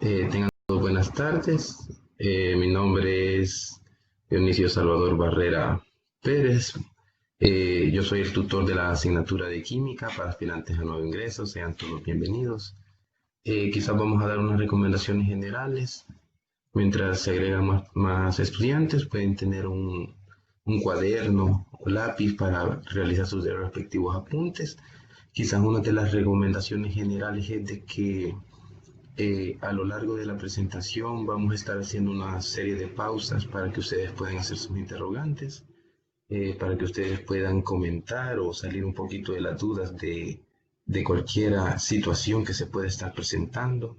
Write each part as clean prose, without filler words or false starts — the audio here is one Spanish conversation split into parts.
Tengan todos buenas tardes. Mi nombre es Dionisio Salvador Barrera Pérez. Yo soy el tutor de la asignatura de Química para aspirantes a nuevo ingreso. Sean todos bienvenidos. Quizás vamos a dar unas recomendaciones generales. Mientras se agregan más estudiantes, pueden tener un cuaderno o lápiz para realizar sus respectivos apuntes. Quizás una de las recomendaciones generales es de que a lo largo de la presentación vamos a estar haciendo una serie de pausas para que ustedes puedan hacer sus interrogantes, para que ustedes puedan comentar o salir un poquito de las dudas de cualquier situación que se pueda estar presentando.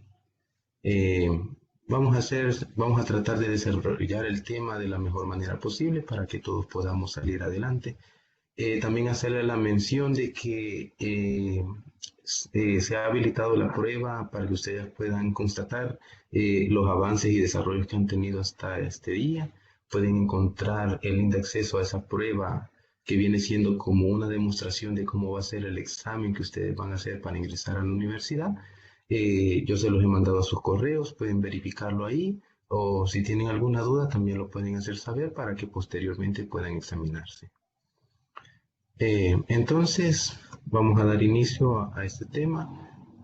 Eh, vamos a tratar de desarrollar el tema de la mejor manera posible para que todos podamos salir adelante. También hacerle la mención de que se ha habilitado la prueba para que ustedes puedan constatar los avances y desarrollos que han tenido hasta este día. Pueden encontrar el link de acceso a esa prueba que viene siendo como una demostración de cómo va a ser el examen que ustedes van a hacer para ingresar a la universidad. Yo se los he mandado a sus correos, pueden verificarlo ahí, o si tienen alguna duda también lo pueden hacer saber para que posteriormente puedan examinarse. Entonces, vamos a dar inicio a este tema.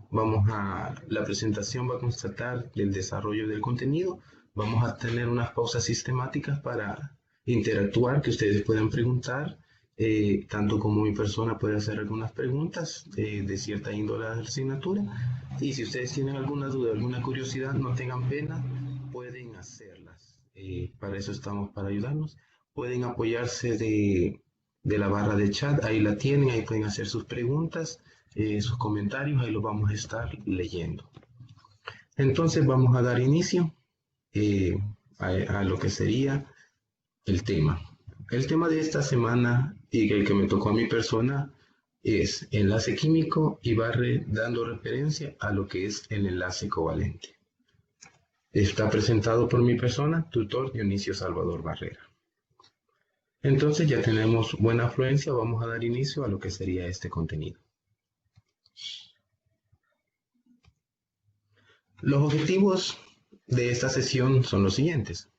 La presentación va a constatar del desarrollo del contenido. Vamos a tener unas pausas sistemáticas para interactuar, que ustedes puedan preguntar, tanto como mi persona puede hacer algunas preguntas de cierta índole de la asignatura. Y si ustedes tienen alguna duda, alguna curiosidad, no tengan pena, pueden hacerlas. Para eso estamos, para ayudarnos. Pueden apoyarse de la barra de chat, ahí la tienen, ahí pueden hacer sus preguntas, sus comentarios, ahí los vamos a estar leyendo. Entonces vamos a dar inicio eh, a lo que sería el tema. El tema de esta semana y el que me tocó a mi persona es enlace químico y va dando referencia a lo que es el enlace covalente. Está presentado por mi persona, tutor Dionisio Salvador Barrera. Entonces ya tenemos buena afluencia, vamos a dar inicio a lo que sería este contenido. Los objetivos de esta sesión son los siguientes.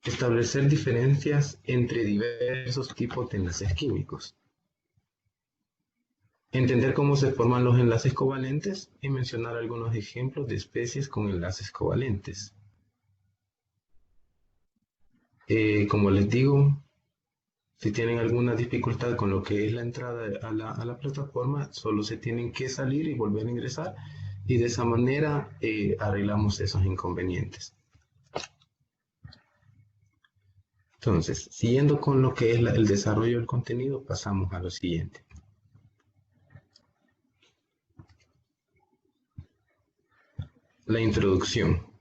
Establecer diferencias entre diversos tipos de enlaces químicos. Entender cómo se forman los enlaces covalentes y mencionar algunos ejemplos de especies con enlaces covalentes. Como les digo, si tienen alguna dificultad con lo que es la entrada a la plataforma, solo se tienen que salir y volver a ingresar y de esa manera arreglamos esos inconvenientes. Entonces, siguiendo con lo que es el desarrollo del contenido, pasamos a lo siguiente. La introducción.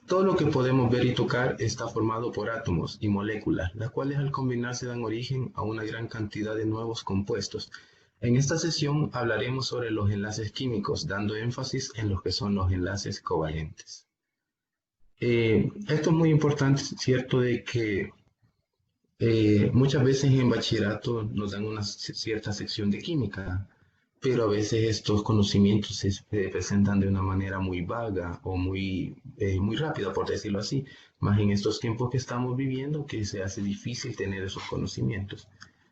Todo lo que podemos ver y tocar está formado por átomos y moléculas, las cuales al combinarse dan origen a una gran cantidad de nuevos compuestos. En esta sesión hablaremos sobre los enlaces químicos, dando énfasis en lo que son los enlaces covalentes. Esto es muy importante, cierto, de que muchas veces en bachillerato nos dan una cierta sección de química, pero a veces estos conocimientos se presentan de una manera muy vaga o muy rápida, por decirlo así, más en estos tiempos que estamos viviendo que se hace difícil tener esos conocimientos.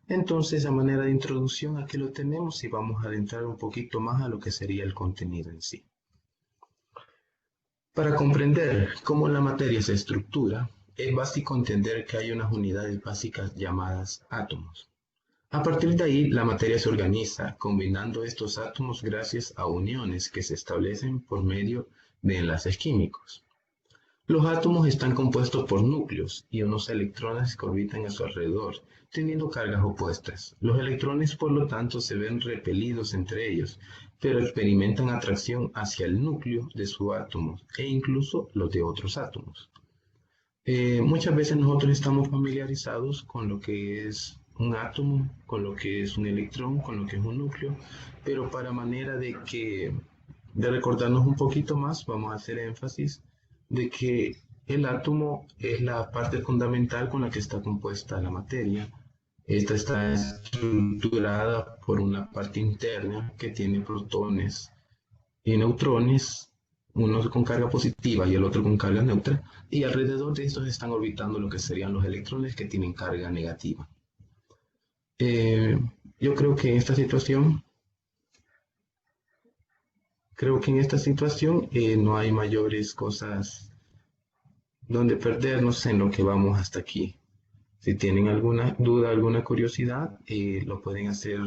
Entonces, a manera de introducción, aquí lo tenemos y vamos a adentrar un poquito más a lo que sería el contenido en sí. Para comprender cómo la materia se estructura, es básico entender que hay unas unidades básicas llamadas átomos. A partir de ahí, la materia se organiza combinando estos átomos gracias a uniones que se establecen por medio de enlaces químicos. Los átomos están compuestos por núcleos y unos electrones que orbitan a su alrededor, teniendo cargas opuestas. Los electrones, por lo tanto, se ven repelidos entre ellos, pero experimentan atracción hacia el núcleo de su átomo e incluso los de otros átomos. Muchas veces nosotros estamos familiarizados con lo que es un átomo, con lo que es un electrón, con lo que es un núcleo, pero para manera de recordarnos un poquito más, vamos a hacer énfasis de que el átomo es la parte fundamental con la que está compuesta la materia. Esta está estructurada por una parte interna que tiene protones neutrones, uno con carga positiva y el otro con carga neutra, y alrededor de estos están orbitando lo que serían los electrones que tienen carga negativa. Eh, yo creo que en esta situación no hay mayores cosas donde perdernos en lo que vamos hasta aquí. Si tienen alguna duda, alguna curiosidad, lo pueden hacer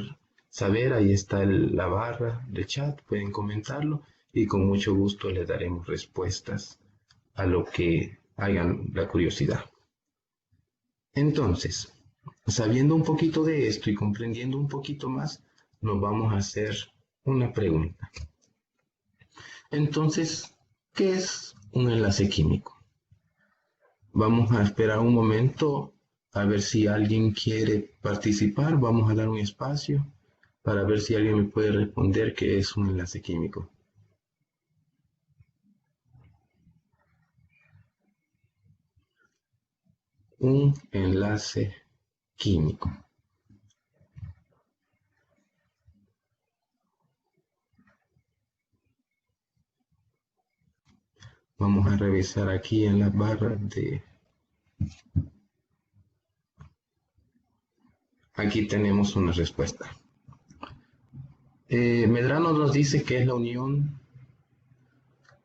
saber. Ahí está la barra de chat, pueden comentarlo y con mucho gusto les daremos respuestas a lo que hagan la curiosidad. Entonces, sabiendo un poquito de esto y comprendiendo un poquito más, nos vamos a hacer una pregunta. Entonces, ¿qué es un enlace químico? Vamos a esperar un momento a ver si alguien quiere participar. Vamos a dar un espacio para ver si alguien me puede responder qué es un enlace químico. Un enlace químico. Vamos a revisar aquí en la barra de... Aquí tenemos una respuesta. Medrano nos dice que es la unión,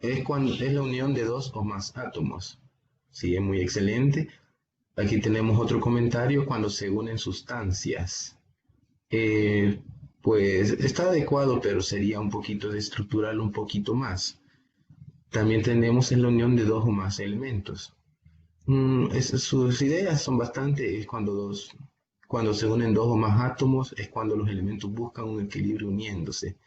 es la unión de dos o más átomos. Sí, es muy excelente. Aquí tenemos otro comentario cuando se unen sustancias. Eh, pues está adecuado, pero sería un poquito de estructurarlo un poquito más. También tenemos en la unión de dos o más elementos. Sus ideas son bastante, es cuando se unen dos o más átomos, es cuando los elementos buscan un equilibrio uniéndose.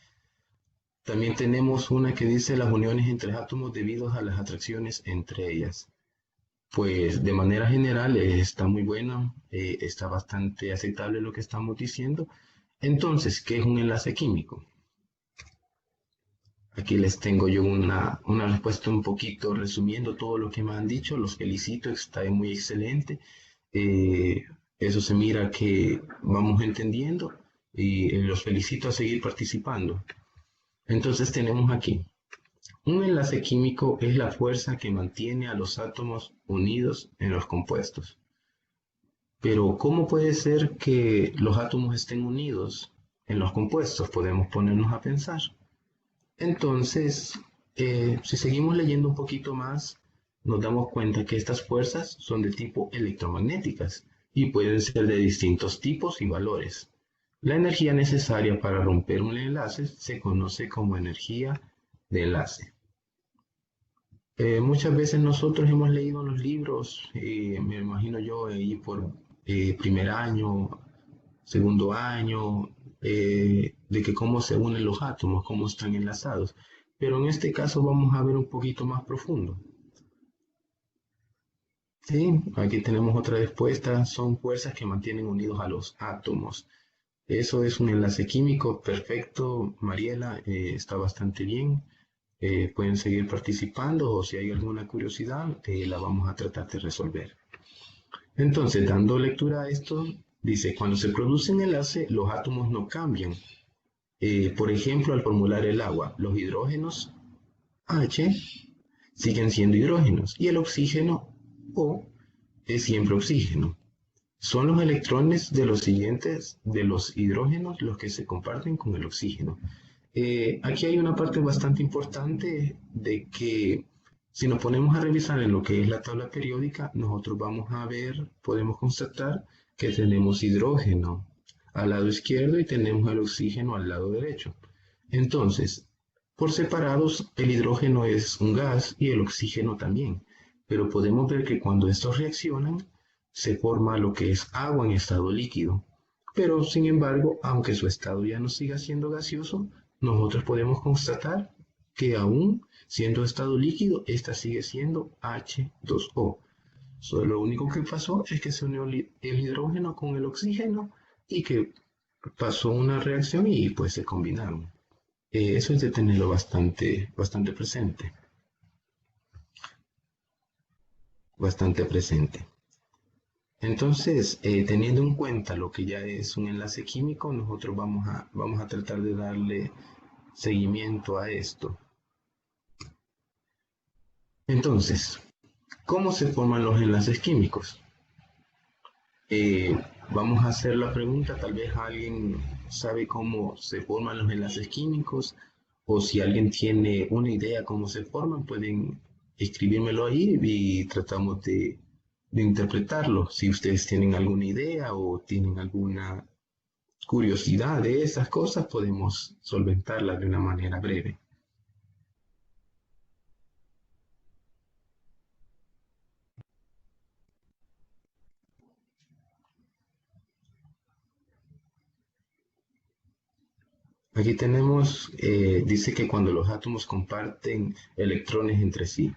También tenemos una que dice las uniones entre átomos debido a las atracciones entre ellas. Pues de manera general está muy bueno, está bastante aceptable lo que estamos diciendo. Entonces, ¿qué es un enlace químico? Aquí les tengo yo una respuesta un poquito resumiendo todo lo que me han dicho. Los felicito, está muy excelente. Eh, Eso se mira que vamos entendiendo y los felicito a seguir participando. Entonces tenemos aquí, un enlace químico es la fuerza que mantiene a los átomos unidos en los compuestos. Pero ¿cómo puede ser que los átomos estén unidos en los compuestos? Podemos ponernos a pensar. Entonces, si seguimos leyendo un poquito más, nos damos cuenta que estas fuerzas son de tipo electromagnéticas y pueden ser de distintos tipos y valores. La energía necesaria para romper un enlace se conoce como energía de enlace. Muchas veces nosotros hemos leído en los libros, me imagino yo, ahí por primer año, segundo año, de que cómo se unen los átomos, cómo están enlazados. Pero en este caso vamos a ver un poquito más profundo. Sí, aquí tenemos otra respuesta, son fuerzas que mantienen unidos a los átomos. Eso es un enlace químico perfecto, Mariela, está bastante bien. Pueden seguir participando o si hay alguna curiosidad, la vamos a tratar de resolver. Entonces, dando lectura a esto, dice, cuando se produce un enlace, los átomos no cambian. Por ejemplo, al formular el agua, los hidrógenos H siguen siendo hidrógenos y el oxígeno O es siempre oxígeno. Son los electrones de los siguientes, de los hidrógenos, los que se comparten con el oxígeno. Aquí hay una parte bastante importante de que si nos ponemos a revisar en lo que es la tabla periódica, nosotros vamos a ver, podemos constatar que tenemos hidrógeno al lado izquierdo y tenemos el oxígeno al lado derecho. Entonces, por separados, el hidrógeno es un gas y el oxígeno también, pero podemos ver que cuando estos reaccionan, se forma lo que es agua en estado líquido. Pero, sin embargo, aunque su estado ya no siga siendo gaseoso, nosotros podemos constatar que aún siendo estado líquido, esta sigue siendo H2O. Solo lo único que pasó es que se unió el hidrógeno con el oxígeno y que pasó una reacción y pues se combinaron. Eso es de tenerlo bastante presente. Bastante presente. Entonces, teniendo en cuenta lo que ya es un enlace químico, nosotros vamos a tratar de darle seguimiento a esto. Entonces, ¿cómo se forman los enlaces químicos? Eh, Vamos a hacer la pregunta, tal vez alguien sabe cómo se forman los enlaces químicos, o si alguien tiene una idea cómo se forman, pueden escribírmelo ahí y tratamos de interpretarlo. Si ustedes tienen alguna idea o tienen alguna curiosidad de esas cosas, podemos solventarlas de una manera breve. Aquí tenemos, dice que cuando los átomos comparten electrones entre sí.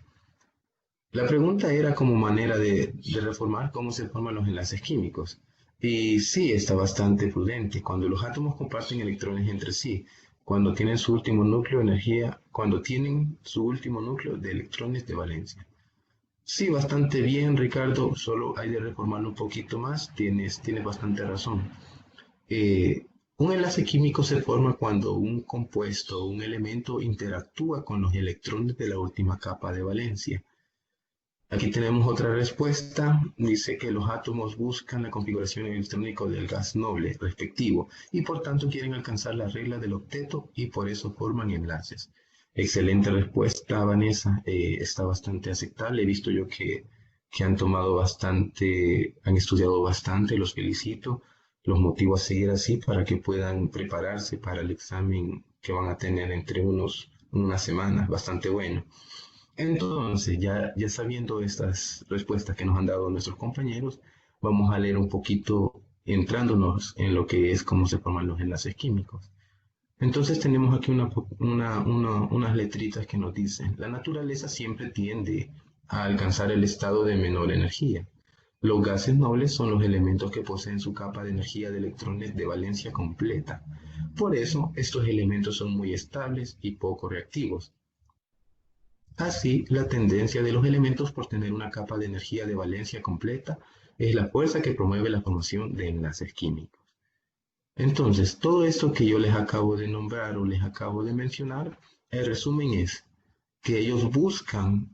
La pregunta era como manera de reformar cómo se forman los enlaces químicos. Y sí, está bastante prudente. Cuando los átomos comparten electrones entre sí, cuando tienen su último núcleo de energía, cuando tienen su último núcleo de electrones de valencia. Sí, bastante bien, Ricardo. Solo hay de reformarlo un poquito más. Tienes bastante razón. Eh, un enlace químico se forma cuando un compuesto o un elemento interactúa con los electrones de la última capa de valencia. Aquí tenemos otra respuesta. Dice que los átomos buscan la configuración electrónica del gas noble respectivo y por tanto quieren alcanzar la regla del octeto y por eso forman enlaces. Excelente respuesta, Vanessa. Está bastante aceptable. He visto yo que han tomado bastante, han estudiado bastante. Los felicito. Los motivo a seguir así para que puedan prepararse para el examen que van a tener entre unas semanas. Bastante bueno. Entonces, ya sabiendo estas respuestas que nos han dado nuestros compañeros, vamos a leer un poquito entrándonos en lo que es cómo se forman los enlaces químicos. Entonces tenemos aquí unas letritas que nos dicen, la naturaleza siempre tiende a alcanzar el estado de menor energía. Los gases nobles son los elementos que poseen su capa de energía de electrones de valencia completa. Por eso, estos elementos son muy estables y poco reactivos. Así, la tendencia de los elementos por tener una capa de energía de valencia completa es la fuerza que promueve la formación de enlaces químicos. Entonces, todo esto que yo les acabo de nombrar o les acabo de mencionar, el resumen es que ellos buscan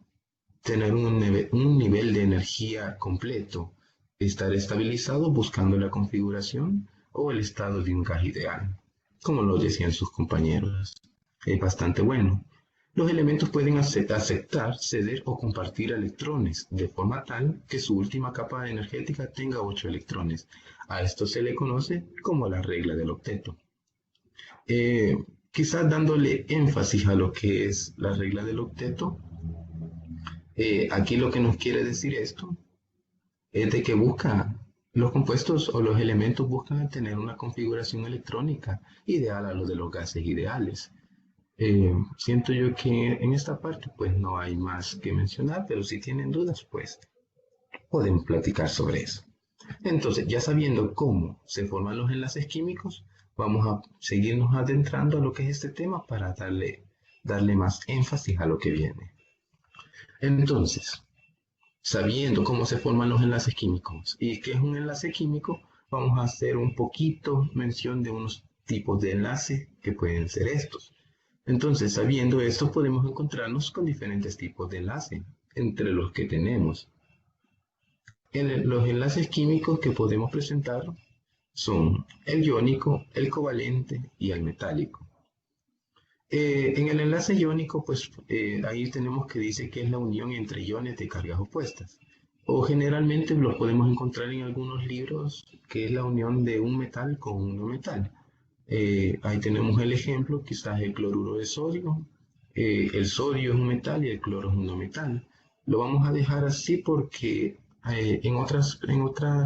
tener un nivel de energía completo, estar estabilizado buscando la configuración o el estado de un gas ideal, como lo decían sus compañeros. Es bastante bueno. Los elementos pueden aceptar, ceder o compartir electrones de forma tal que su última capa energética tenga 8 electrones. A esto se le conoce como la regla del octeto. Eh, Quizás dándole énfasis a lo que es la regla del octeto, aquí lo que nos quiere decir esto es de que busca los compuestos o los elementos buscan tener una configuración electrónica ideal a lo de los gases ideales. Siento yo que en esta parte pues no hay más que mencionar, pero si tienen dudas pues podemos platicar sobre eso. Entonces, ya sabiendo cómo se forman los enlaces químicos, vamos a seguirnos adentrando a lo que es este tema para darle más énfasis a lo que viene. Entonces, sabiendo cómo se forman los enlaces químicos y qué es un enlace químico, vamos a hacer un poquito mención de unos tipos de enlace que pueden ser estos. Entonces, sabiendo esto, podemos encontrarnos con diferentes tipos de enlace, entre los que tenemos. Los enlaces químicos que podemos presentar son el iónico, el covalente y el metálico. En el enlace iónico, pues ahí tenemos que dice que es la unión entre iones de cargas opuestas. O generalmente lo podemos encontrar en algunos libros, que es la unión de un metal con un no metal. Ahí tenemos el ejemplo, quizás el cloruro de sodio. El sodio es un metal y el cloro es un no metal. Lo vamos a dejar así porque en otras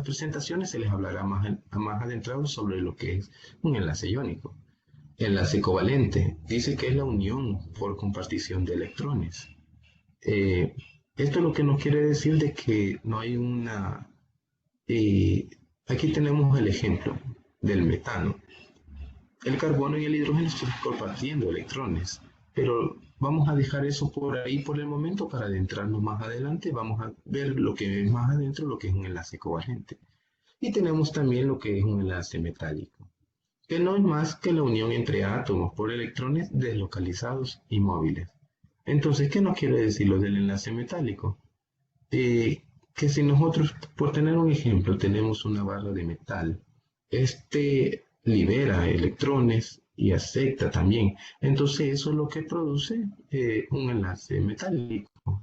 presentaciones se les hablará más adentrado sobre lo que es un enlace iónico. Enlace covalente dice que es la unión por compartición de electrones. Eh, Esto es lo que nos quiere decir de que no hay una... eh, aquí tenemos el ejemplo del metano. El carbono y el hidrógeno están compartiendo electrones, pero vamos a dejar eso por ahí por el momento para adentrarnos más adelante. Vamos a ver lo que es más adentro, lo que es un enlace covalente. Y tenemos también lo que es un enlace metálico. que no es más que la unión entre átomos por electrones deslocalizados y móviles. Entonces, ¿qué nos quiere decir lo del enlace metálico? Que si nosotros, por tener un ejemplo, tenemos una barra de metal, este libera electrones y acepta también. Entonces, eso es lo que produce un enlace metálico,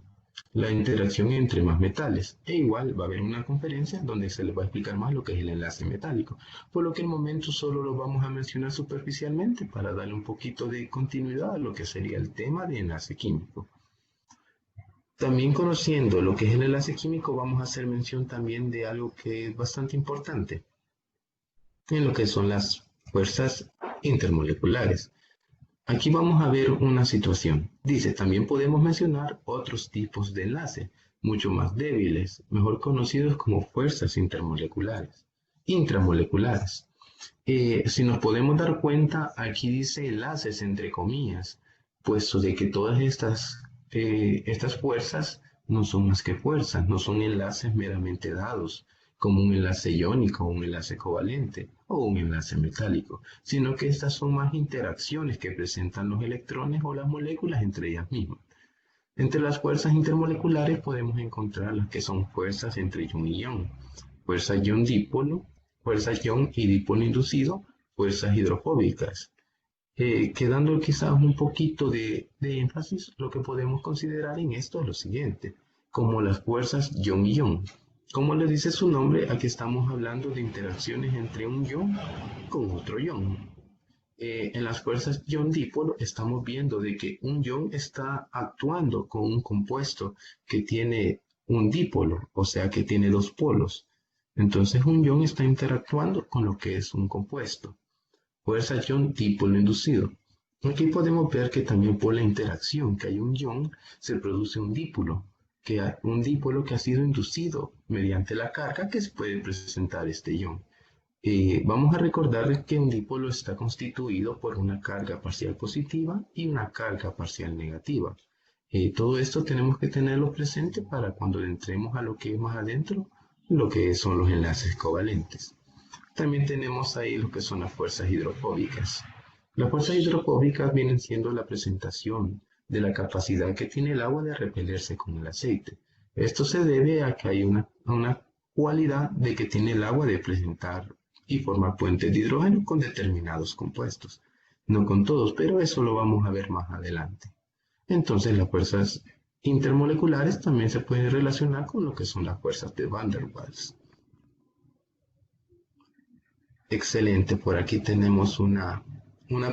la interacción entre más metales. E igual va a haber una conferencia donde se les va a explicar más lo que es el enlace metálico, por lo que en el momento solo lo vamos a mencionar superficialmente para darle un poquito de continuidad a lo que sería el tema de enlace químico. También conociendo lo que es el enlace químico, vamos a hacer mención también de algo que es bastante importante, en lo que son las fuerzas intermoleculares. Aquí vamos a ver una situación. Dice, también podemos mencionar otros tipos de enlace, mucho más débiles, mejor conocidos como fuerzas intermoleculares, intramoleculares. Si nos podemos dar cuenta, aquí dice enlaces entre comillas, puesto de que todas estas fuerzas no son más que fuerzas, no son enlaces meramente dados, como un enlace iónico, un enlace covalente o un enlace metálico, sino que estas son más interacciones que presentan los electrones o las moléculas entre ellas mismas. Entre las fuerzas intermoleculares podemos encontrar las que son fuerzas entre ion y ion, fuerza ion-dipolo, fuerza ion y dipolo inducido, fuerzas hidrofóbicas. Quedando quizás un poquito de énfasis, lo que podemos considerar en esto es lo siguiente, como las fuerzas ion-ion. Como le dice su nombre, aquí estamos hablando de interacciones entre un ion con otro ion. En las fuerzas ion-dipolo estamos viendo de que un ion está actuando con un compuesto que tiene un dipolo, o sea que tiene dos polos. Entonces un ion está interactuando con lo que es un compuesto. Fuerza ion-dipolo inducido. Aquí podemos ver que también por la interacción que hay un ion se produce un dipolo, un dipolo que ha sido inducido mediante la carga que se puede presentar este ion. Vamos a recordar que un dipolo está constituido por una carga parcial positiva y una carga parcial negativa. Todo esto tenemos que tenerlo presente para cuando entremos a lo que es más adentro, lo que son los enlaces covalentes. También tenemos ahí lo que son las fuerzas hidrofóbicas. Las fuerzas hidrofóbicas vienen siendo la presentación de la capacidad que tiene el agua de repelerse con el aceite. Esto se debe a que hay una cualidad de que tiene el agua de presentar y formar puentes de hidrógeno con determinados compuestos. No con todos, pero eso lo vamos a ver más adelante. Entonces las fuerzas intermoleculares también se pueden relacionar con lo que son las fuerzas de Van der Waals. Excelente, por aquí tenemos una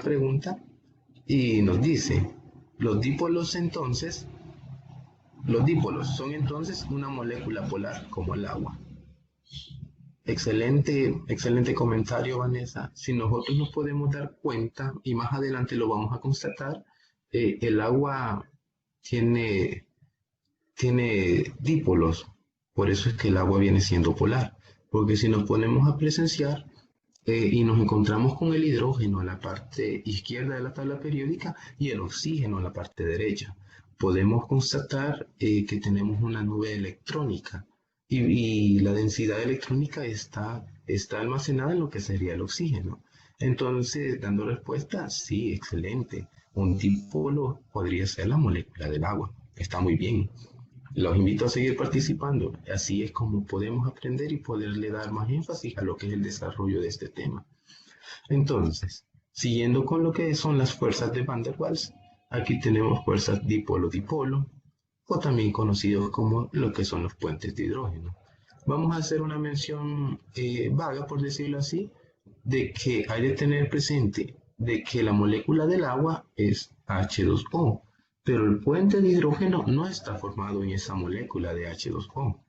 pregunta y nos dice, los dipolos son entonces una molécula polar como el agua. Excelente comentario, Vanessa. Si nosotros nos podemos dar cuenta, y más adelante lo vamos a constatar, el agua tiene, tiene dipolos, por eso es que el agua viene siendo polar, porque si nos ponemos a presenciar, y nos encontramos con el hidrógeno en la parte izquierda de la tabla periódica y el oxígeno en la parte derecha. Podemos constatar que tenemos una nube electrónica y la densidad electrónica está almacenada en lo que sería el oxígeno. Entonces, dando respuesta, sí, excelente. Un dipolo podría ser la molécula del agua. Está muy bien. Los invito a seguir participando. Así es como podemos aprender y poderle dar más énfasis a lo que es el desarrollo de este tema. Entonces, siguiendo con lo que son las fuerzas de Van der Waals, aquí tenemos fuerzas dipolo-dipolo, o también conocidos como lo que son los puentes de hidrógeno. Vamos a hacer una mención vaga, por decirlo así, de que hay de tener presente de que la molécula del agua es H2O, pero el puente de hidrógeno no está formado en esa molécula de H2O.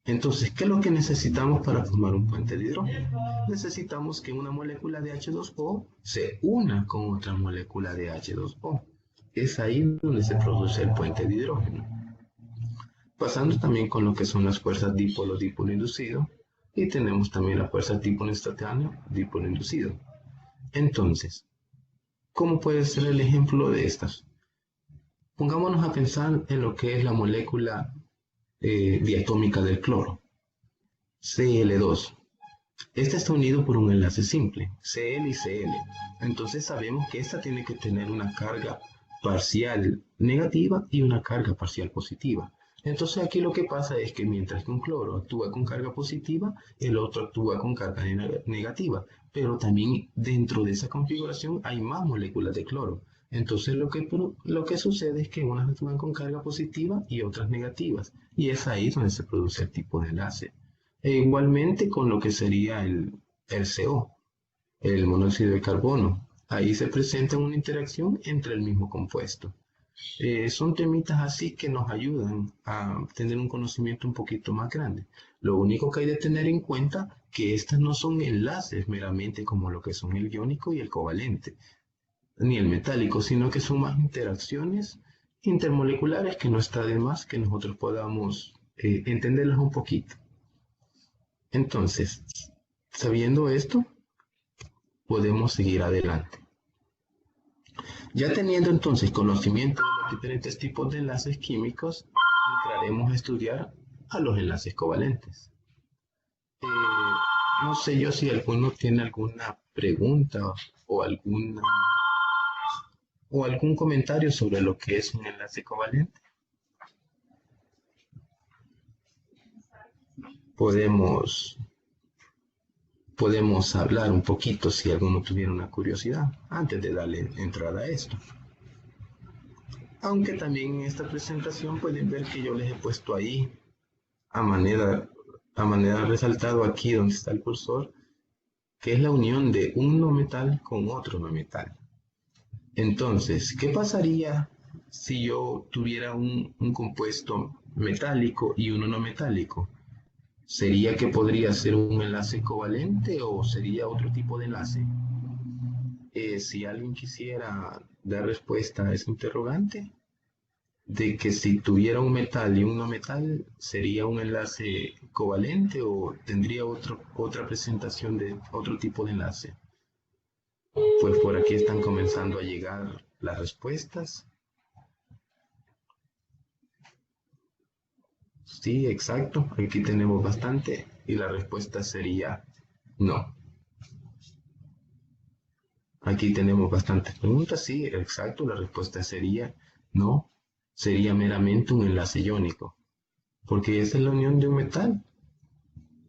Entonces, ¿qué es lo que necesitamos para formar un puente de hidrógeno? Necesitamos que una molécula de H2O se una con otra molécula de H2O. Es ahí donde se produce el puente de hidrógeno. Pasando también con lo que son las fuerzas dipolo-dipolo inducido, y tenemos también las fuerzas dipolo instantáneo, dipolo inducido. Entonces, ¿cómo puede ser el ejemplo de estas? Pongámonos a pensar en lo que es la molécula diatómica del cloro, Cl2. Este está unido por un enlace simple, Cl y Cl. Entonces sabemos que esta tiene que tener una carga parcial negativa y una carga parcial positiva. Entonces aquí lo que pasa es que mientras que un cloro actúa con carga positiva, el otro actúa con carga negativa. Pero también dentro de esa configuración hay más moléculas de cloro. Entonces lo que sucede es que unas actúan con carga positiva y otras negativas. Y es ahí donde se produce el tipo de enlace. E igualmente con lo que sería el CO, el monóxido de carbono. Ahí se presenta una interacción entre el mismo compuesto. Son temitas así que nos ayudan a tener un conocimiento un poquito más grande. Lo único que hay de tener en cuenta que estas no son enlaces meramente como lo que son el iónico y el covalente, ni el metálico, sino que son más interacciones intermoleculares que no está de más que nosotros podamos entenderlas un poquito. Entonces, sabiendo esto, podemos seguir adelante. Ya teniendo entonces conocimiento de los diferentes tipos de enlaces químicos, entraremos a estudiar a los enlaces covalentes. Eh, no sé yo si alguno tiene alguna pregunta o o algún comentario sobre lo que es un enlace covalente. Podemos, podemos hablar un poquito si alguno tuviera una curiosidad antes de darle entrada a esto. Aunque también en esta presentación pueden ver que yo les he puesto ahí a manera resaltado aquí donde está el cursor, que es la unión de un no metal con otro no metal. Entonces, ¿qué pasaría si yo tuviera un compuesto metálico y uno no metálico? ¿Sería que podría ser un enlace covalente o sería otro tipo de enlace? Si alguien quisiera dar respuesta a ese interrogante, de que si tuviera un metal y un no metal, ¿sería un enlace covalente o tendría otra presentación de otro tipo de enlace? Pues por aquí están comenzando a llegar las respuestas. Sí, exacto, aquí tenemos bastante y la respuesta sería no. Aquí tenemos bastantes preguntas, sí, exacto, la respuesta sería no, sería meramente un enlace iónico, porque esa es la unión de un metal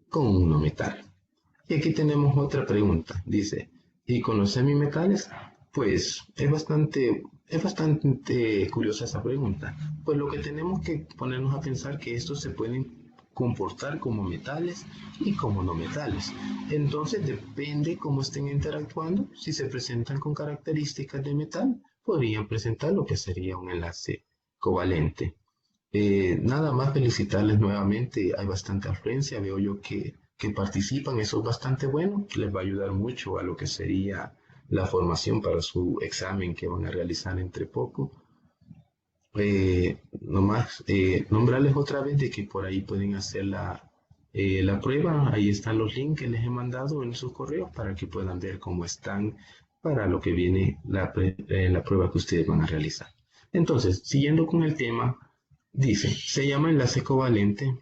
con un no metal. Y aquí tenemos otra pregunta. Dice, ¿y con los semimetales? Pues es bastante curiosa esa pregunta. Pues lo que tenemos que ponernos a pensar que estos se pueden comportar como metales y como no metales. Entonces depende cómo estén interactuando. Si se presentan con características de metal, podrían presentar lo que sería un enlace covalente. Nada más felicitarles nuevamente, hay bastante afluencia, veo yo que participan, eso es bastante bueno, les va a ayudar mucho a lo que sería la formación para su examen que van a realizar entre poco. Nomás nombrarles otra vez de que por ahí pueden hacer la prueba, ahí están los links que les he mandado en sus correos para que puedan ver cómo están para lo que viene la prueba que ustedes van a realizar. Entonces, siguiendo con el tema, dice, se llama enlace covalente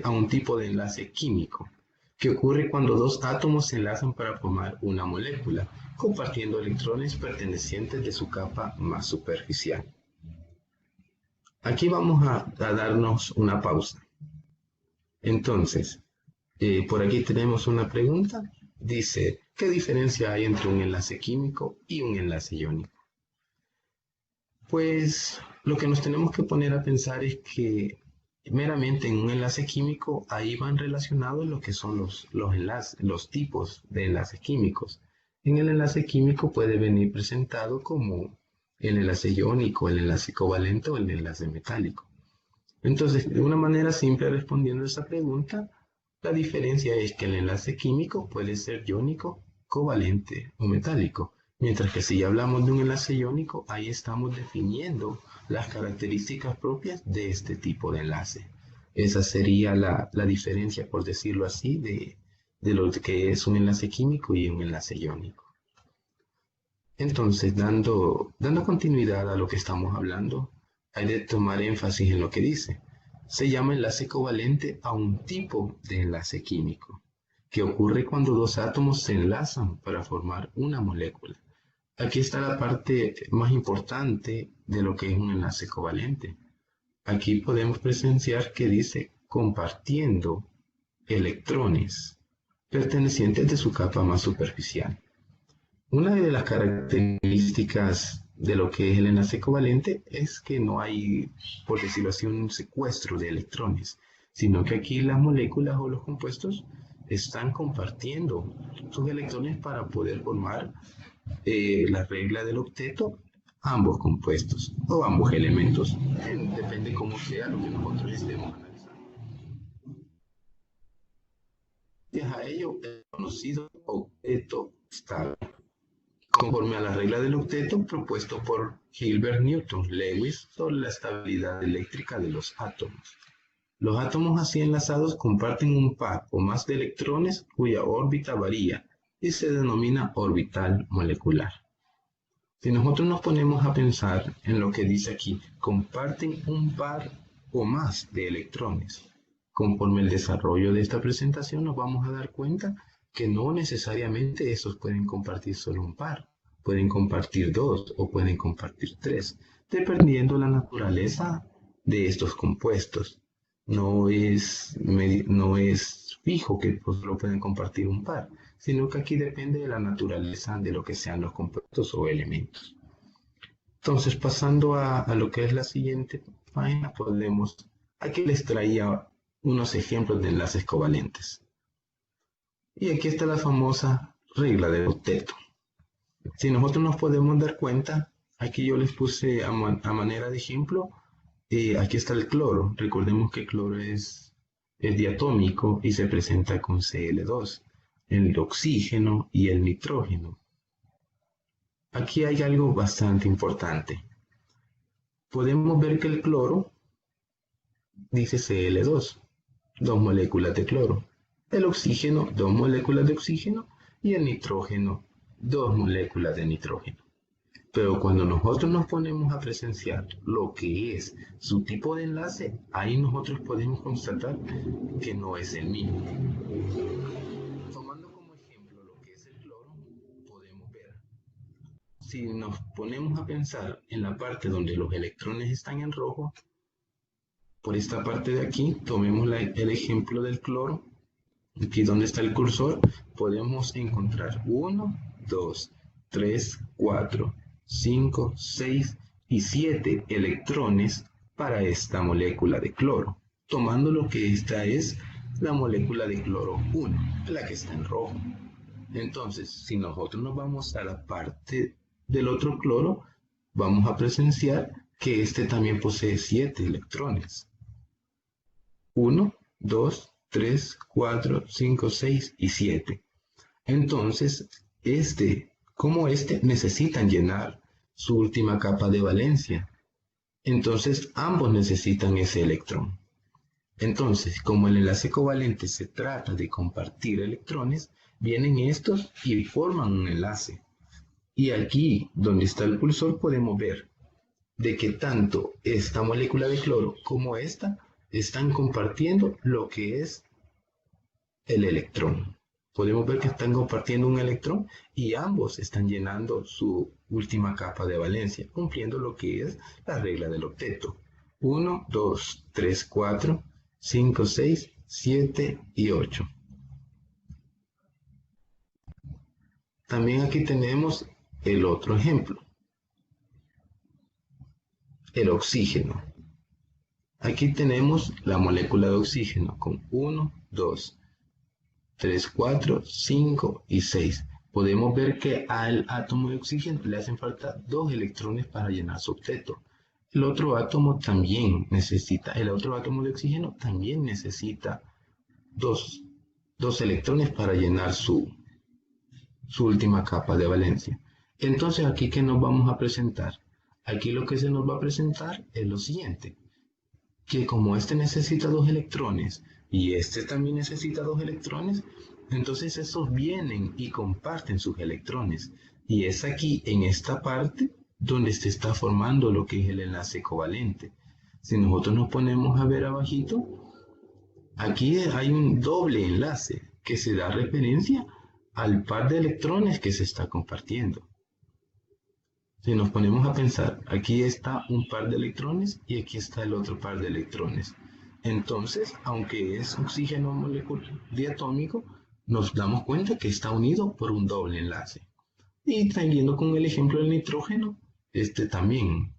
a un tipo de enlace químico que ocurre cuando dos átomos se enlazan para formar una molécula, compartiendo electrones pertenecientes de su capa más superficial. Aquí vamos a darnos una pausa. Entonces, por aquí tenemos una pregunta. Dice, ¿qué diferencia hay entre un enlace químico y un enlace iónico? Pues lo que nos tenemos que poner a pensar es que meramente en un enlace químico ahí van relacionados lo que son los tipos de enlaces químicos. En el enlace químico puede venir presentado como el enlace iónico, el enlace covalente o el enlace metálico. Entonces, de una manera simple respondiendo a esa pregunta, la diferencia es que el enlace químico puede ser iónico, covalente o metálico, mientras que si hablamos de un enlace iónico, ahí estamos definiendo las características propias de este tipo de enlace. Esa sería la diferencia, por decirlo así, de lo que es un enlace químico y un enlace iónico. Entonces, dando continuidad a lo que estamos hablando, hay de tomar énfasis en lo que dice. se llama enlace covalente a un tipo de enlace químico, que ocurre cuando dos átomos se enlazan para formar una molécula. Aquí está la parte más importante de lo que es un enlace covalente. Aquí podemos presenciar que dice compartiendo electrones pertenecientes de su capa más superficial. Una de las características de lo que es el enlace covalente es que no hay, por decirlo así, un secuestro de electrones, sino que aquí las moléculas o los compuestos están compartiendo sus electrones para poder formar la regla del octeto, ambos compuestos o ambos elementos. Depende cómo sea lo que nosotros estemos analizando. Gracias a ello, el conocido octeto estable, conforme a la regla del octeto propuesto por Hilbert Newton Lewis sobre la estabilidad eléctrica de los átomos. Los átomos así enlazados comparten un par o más de electrones cuya órbita varía y se denomina orbital molecular. Si nosotros nos ponemos a pensar en lo que dice aquí, comparten un par o más de electrones. Conforme el desarrollo de esta presentación nos vamos a dar cuenta que no necesariamente estos pueden compartir solo un par, pueden compartir dos o pueden compartir tres, dependiendo de la naturaleza de estos compuestos. No es fijo que solo pueden compartir un par, sino que aquí depende de la naturaleza de lo que sean los compuestos o elementos. Entonces, pasando a lo que es la siguiente página, aquí les traía unos ejemplos de enlaces covalentes. Y aquí está la famosa regla del octeto. Si nosotros nos podemos dar cuenta, aquí yo les puse a manera de ejemplo, aquí está el cloro. Recordemos que el cloro es diatómico y se presenta con Cl2, el oxígeno y el nitrógeno. Aquí hay algo bastante importante. Podemos ver que el cloro dice Cl2, dos moléculas de cloro. El oxígeno, dos moléculas de oxígeno. Y el nitrógeno, dos moléculas de nitrógeno. Pero cuando nosotros nos ponemos a presenciar lo que es su tipo de enlace, ahí nosotros podemos constatar que no es el mismo. Tomando como ejemplo lo que es el cloro, podemos ver. Si nos ponemos a pensar en la parte donde los electrones están en rojo, por esta parte de aquí, tomemos el ejemplo del cloro. Aquí donde está el cursor, podemos encontrar 1, 2, 3, 4, 5, 6 y 7 electrones para esta molécula de cloro, tomando lo que esta es la molécula de cloro 1, la que está en rojo. Entonces, si nosotros nos vamos a la parte del otro cloro, vamos a presenciar que este también posee 7 electrones. 1, 2, 3, 4, 5, 6 y 7. Entonces, como necesitan llenar su última capa de valencia. Entonces, ambos necesitan ese electrón. Entonces, como el enlace covalente se trata de compartir electrones, vienen estos y forman un enlace. Y aquí, donde está el cursor, podemos ver de que tanto esta molécula de cloro como esta están compartiendo lo que es el electrón. Podemos ver que están compartiendo un electrón y ambos están llenando su última capa de valencia, cumpliendo lo que es la regla del octeto. 1, 2, 3, 4, 5, 6, 7 y 8. También aquí tenemos el otro ejemplo. El oxígeno. Aquí tenemos la molécula de oxígeno con 1, 2, 3, 4, 5 y 6. Podemos ver que al átomo de oxígeno le hacen falta 2 electrones para llenar su octeto. El otro átomo de oxígeno también necesita 2 electrones para llenar su última capa de valencia. Entonces, aquí, ¿qué nos vamos a presentar? Aquí lo que se nos va a presentar es lo siguiente, que como este necesita 2 electrones y este también necesita 2 electrones, entonces estos vienen y comparten sus electrones. Y es aquí, en esta parte, donde se está formando lo que es el enlace covalente. Si nosotros nos ponemos a ver abajito, aquí hay un doble enlace que se da referencia al par de electrones que se está compartiendo. Si nos ponemos a pensar, aquí está un par de electrones y aquí está el otro par de electrones. Entonces, aunque es oxígeno molecular diatómico, nos damos cuenta que está unido por un doble enlace. Y siguiendo con el ejemplo del nitrógeno, este también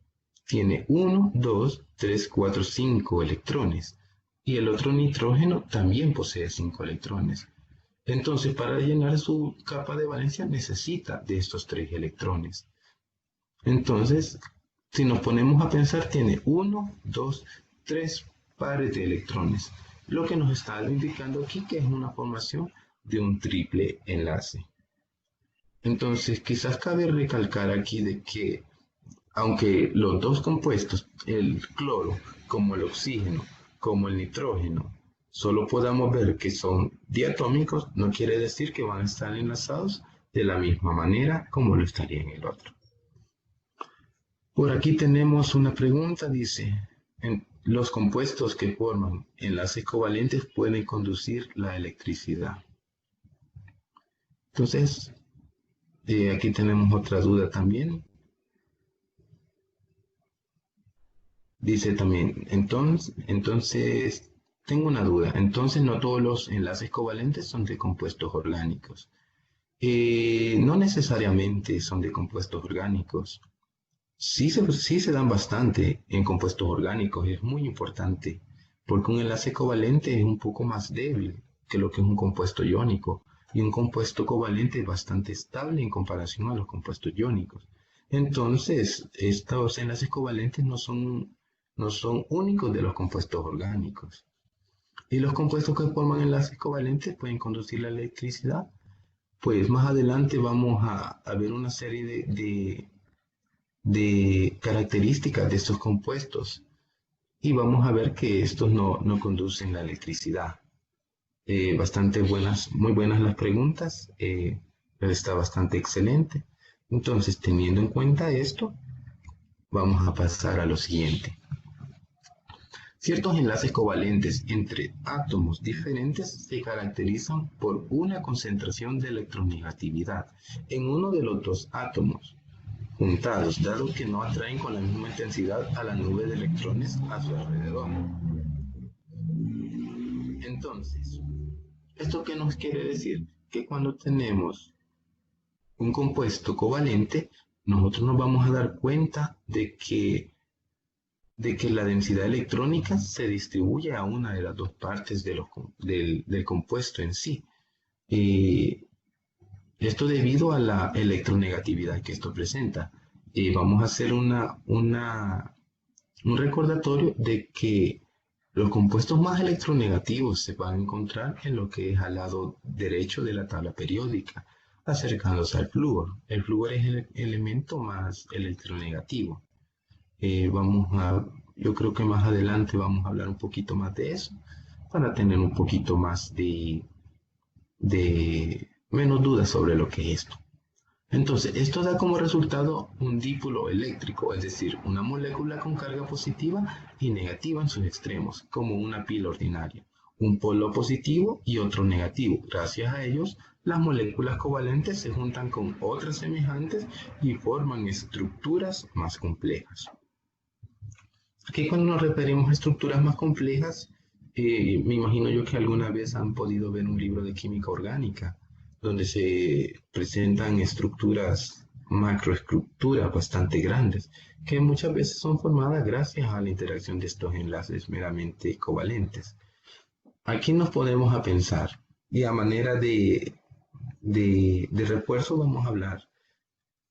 tiene 1, 2, 3, 4, 5 electrones. Y el otro nitrógeno también posee 5 electrones. Entonces, para llenar su capa de valencia necesita de estos 3 electrones. Entonces, si nos ponemos a pensar, tiene 1, 2, 3 pares de electrones, lo que nos está indicando aquí que es una formación de un triple enlace. Entonces, quizás cabe recalcar aquí de que, aunque los dos compuestos, el cloro, como el oxígeno, como el nitrógeno, solo podamos ver que son diatómicos, no quiere decir que van a estar enlazados de la misma manera como lo estaría en el otro. Por aquí tenemos una pregunta, dice, los compuestos que forman enlaces covalentes pueden conducir la electricidad. Entonces, aquí tenemos otra duda también. Dice también, entonces, tengo una duda. Entonces, no todos los enlaces covalentes son de compuestos orgánicos. No necesariamente son de compuestos orgánicos. Sí se dan bastante en compuestos orgánicos y es muy importante porque un enlace covalente es un poco más débil que lo que es un compuesto iónico y un compuesto covalente es bastante estable en comparación a los compuestos iónicos. Entonces, estos enlaces covalentes no son únicos de los compuestos orgánicos. Y los compuestos que forman enlaces covalentes pueden conducir la electricidad. Pues más adelante vamos a ver una serie de características de estos compuestos y vamos a ver que estos no conducen la electricidad. Bastante buenas, muy buenas las preguntas, pero está bastante excelente. Entonces, teniendo en cuenta esto, vamos a pasar a lo siguiente. Ciertos enlaces covalentes entre átomos diferentes se caracterizan por una concentración de electronegatividad en uno de los dos átomos juntados, dado que no atraen con la misma intensidad a la nube de electrones a su alrededor. Entonces, ¿esto qué nos quiere decir? Que cuando tenemos un compuesto covalente, nosotros nos vamos a dar cuenta de que la densidad electrónica se distribuye a una de las dos partes del compuesto en sí. Esto debido a la electronegatividad que esto presenta. Vamos a hacer un recordatorio de que los compuestos más electronegativos se van a encontrar en lo que es al lado derecho de la tabla periódica, acercándose al flúor. El flúor es el elemento más electronegativo. Yo creo que más adelante vamos a hablar un poquito más de eso, para tener un poquito más de menos dudas sobre lo que es esto. Entonces, esto da como resultado un dipolo eléctrico, es decir, una molécula con carga positiva y negativa en sus extremos, como una pila ordinaria. Un polo positivo y otro negativo. Gracias a ellos, las moléculas covalentes se juntan con otras semejantes y forman estructuras más complejas. Aquí cuando nos referimos a estructuras más complejas, me imagino yo que alguna vez han podido ver un libro de química orgánica, donde se presentan macroestructuras bastante grandes, que muchas veces son formadas gracias a la interacción de estos enlaces meramente covalentes. Aquí nos ponemos a pensar, y a manera de refuerzo vamos a hablar,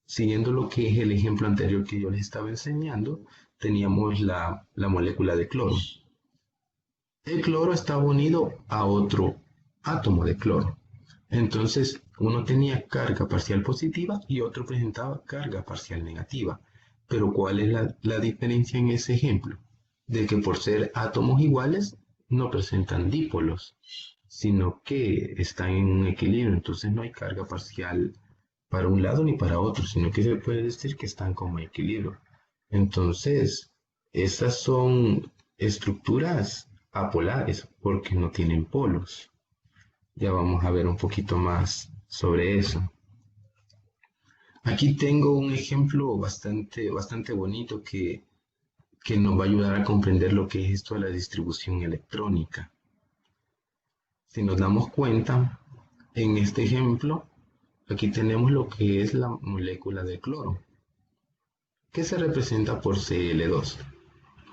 siguiendo lo que es el ejemplo anterior que yo les estaba enseñando, teníamos la molécula de cloro. El cloro estaba unido a otro átomo de cloro. Entonces, uno tenía carga parcial positiva y otro presentaba carga parcial negativa. Pero ¿cuál es la diferencia en ese ejemplo? De que por ser átomos iguales no presentan dípolos, sino que están en un equilibrio. Entonces no hay carga parcial para un lado ni para otro, sino que se puede decir que están como en equilibrio. Entonces, Estas son estructuras apolares porque no tienen polos. Ya vamos a ver un poquito más sobre eso. Aquí tengo un ejemplo bastante bonito que nos va a ayudar a comprender lo que es esto de la distribución electrónica. Si nos damos cuenta, en este ejemplo, aquí tenemos lo que es la molécula de cloro, que se representa por Cl2.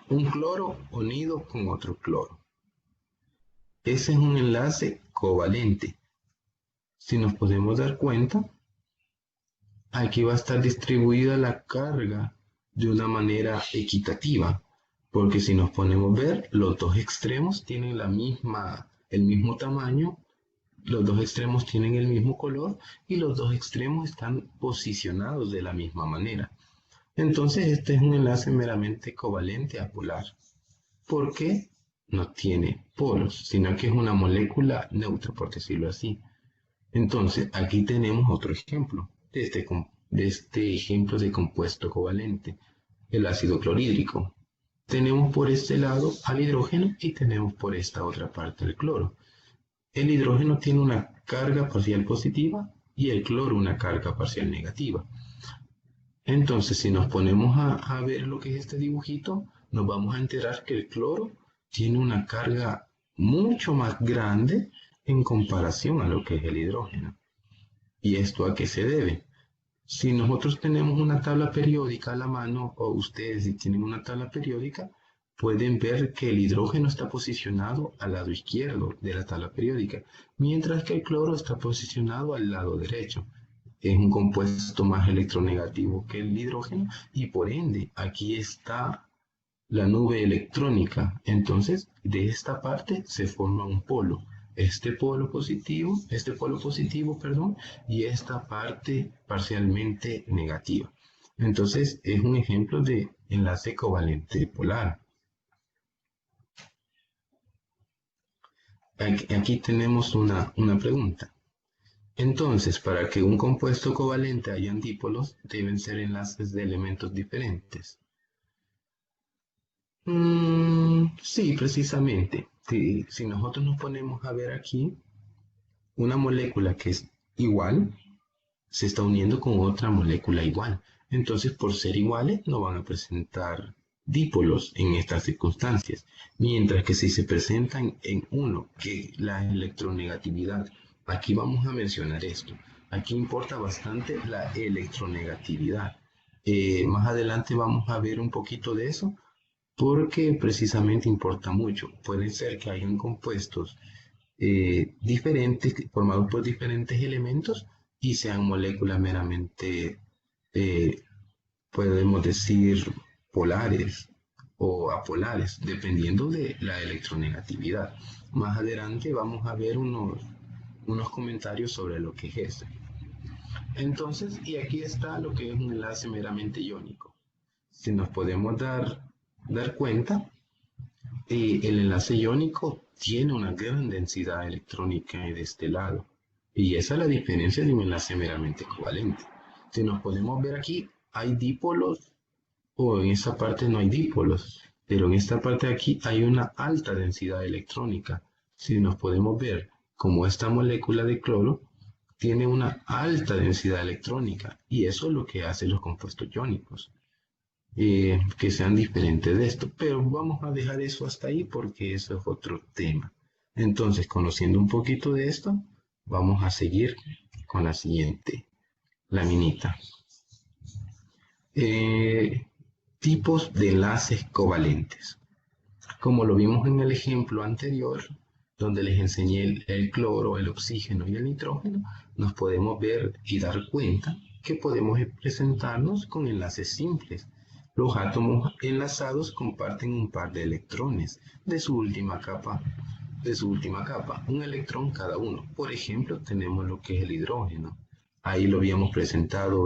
Un cloro unido con otro cloro. Ese es un enlace covalente. Si nos podemos dar cuenta, aquí va a estar distribuida la carga de una manera equitativa, porque si nos ponemos a ver, los dos extremos tienen el mismo tamaño, los dos extremos tienen el mismo color y los dos extremos están posicionados de la misma manera. Entonces este es un enlace meramente covalente apolar, porque no tiene polos, sino que es una molécula neutra, por decirlo así. Entonces aquí tenemos otro ejemplo de este ejemplo de compuesto covalente, el ácido clorhídrico. Tenemos por este lado al hidrógeno y tenemos por esta otra parte el cloro. El hidrógeno tiene una carga parcial positiva y el cloro una carga parcial negativa. Entonces, si nos ponemos a ver lo que es este dibujito, nos vamos a enterar que el cloro tiene una carga mucho más grande en comparación a lo que es el hidrógeno. ¿Y esto a qué se debe? Si nosotros tenemos una tabla periódica a la mano, o ustedes si tienen una tabla periódica, pueden ver que el hidrógeno está posicionado al lado izquierdo de la tabla periódica, mientras que el cloro está posicionado al lado derecho. Es un compuesto más electronegativo que el hidrógeno y por ende aquí está la nube electrónica. Entonces, de esta parte se forma un polo. Este polo positivo, perdón, y esta parte parcialmente negativa. Entonces, es un ejemplo de enlace covalente polar. Aquí tenemos una pregunta. Entonces, para que un compuesto covalente haya dipolos, deben ser enlaces de elementos diferentes. Sí, precisamente. Si nosotros nos ponemos a ver aquí, una molécula que es igual se está uniendo con otra molécula igual. Entonces, por ser iguales, no van a presentar dipolos en estas circunstancias. Mientras que si se presentan en uno, que la electronegatividad, aquí vamos a mencionar esto. Aquí importa bastante la electronegatividad. Más adelante vamos a ver un poquito de eso porque precisamente importa mucho. Puede ser que hayan compuestos diferentes, formados por diferentes elementos y sean moléculas meramente, eh, podemos decir, polares o apolares, dependiendo de la electronegatividad. Más adelante vamos a ver unos comentarios sobre lo que es eso. Entonces, y aquí está lo que es un enlace meramente iónico. Si nos podemos dar cuenta, el enlace iónico tiene una gran densidad electrónica de este lado. Y esa es la diferencia de un enlace meramente covalente. Si nos podemos ver aquí, hay dipolos o en esta parte no hay dipolos, pero en esta parte de aquí hay una alta densidad electrónica. Si nos podemos ver como esta molécula de cloro tiene una alta densidad electrónica y eso es lo que hacen los compuestos iónicos. Que sean diferentes de esto, pero vamos a dejar eso hasta ahí porque eso es otro tema. Entonces, conociendo un poquito de esto, vamos a seguir con la siguiente laminita. Tipos de enlaces covalentes. Como lo vimos en el ejemplo anterior, donde les enseñé el cloro, el oxígeno y el nitrógeno, nos podemos ver y dar cuenta que podemos presentarnos con enlaces simples. Los átomos enlazados comparten un par de electrones de su última capa, un electrón cada uno. Por ejemplo, tenemos lo que es el hidrógeno. Ahí lo habíamos presentado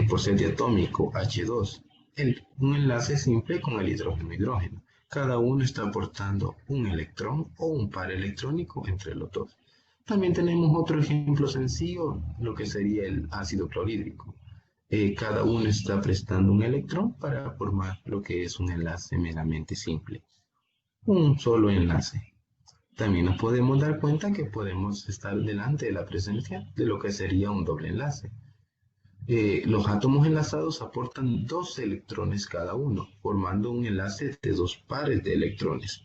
por ser diatómico H2, un enlace simple con el hidrógeno-hidrógeno. Cada uno está aportando un electrón o un par electrónico entre los dos. También tenemos otro ejemplo sencillo, lo que sería el ácido clorhídrico. Cada uno está prestando un electrón para formar lo que es un enlace meramente simple. Un solo enlace. También nos podemos dar cuenta que podemos estar delante de la presencia de lo que sería un doble enlace. Los átomos enlazados aportan 2 electrones cada uno, formando un enlace de 2 pares de electrones.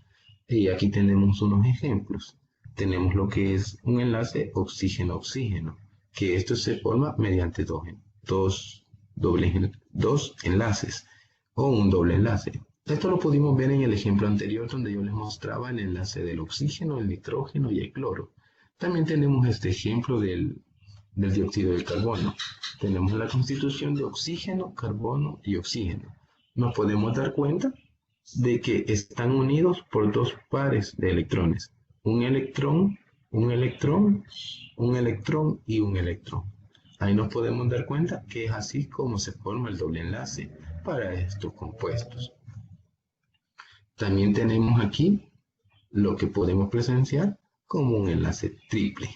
Y aquí tenemos unos ejemplos. Tenemos lo que es un enlace oxígeno-oxígeno, que esto se forma mediante dos enlaces o un doble enlace. Esto lo pudimos ver en el ejemplo anterior donde yo les mostraba el enlace del oxígeno, el nitrógeno y el cloro. También tenemos este ejemplo del dióxido de carbono. Tenemos la constitución de oxígeno, carbono y oxígeno. Nos podemos dar cuenta de que están unidos por 2 pares de electrones. Un electrón, un electrón, un electrón y un electrón. Ahí nos podemos dar cuenta que es así como se forma el doble enlace para estos compuestos. También tenemos aquí lo que podemos presenciar como un enlace triple.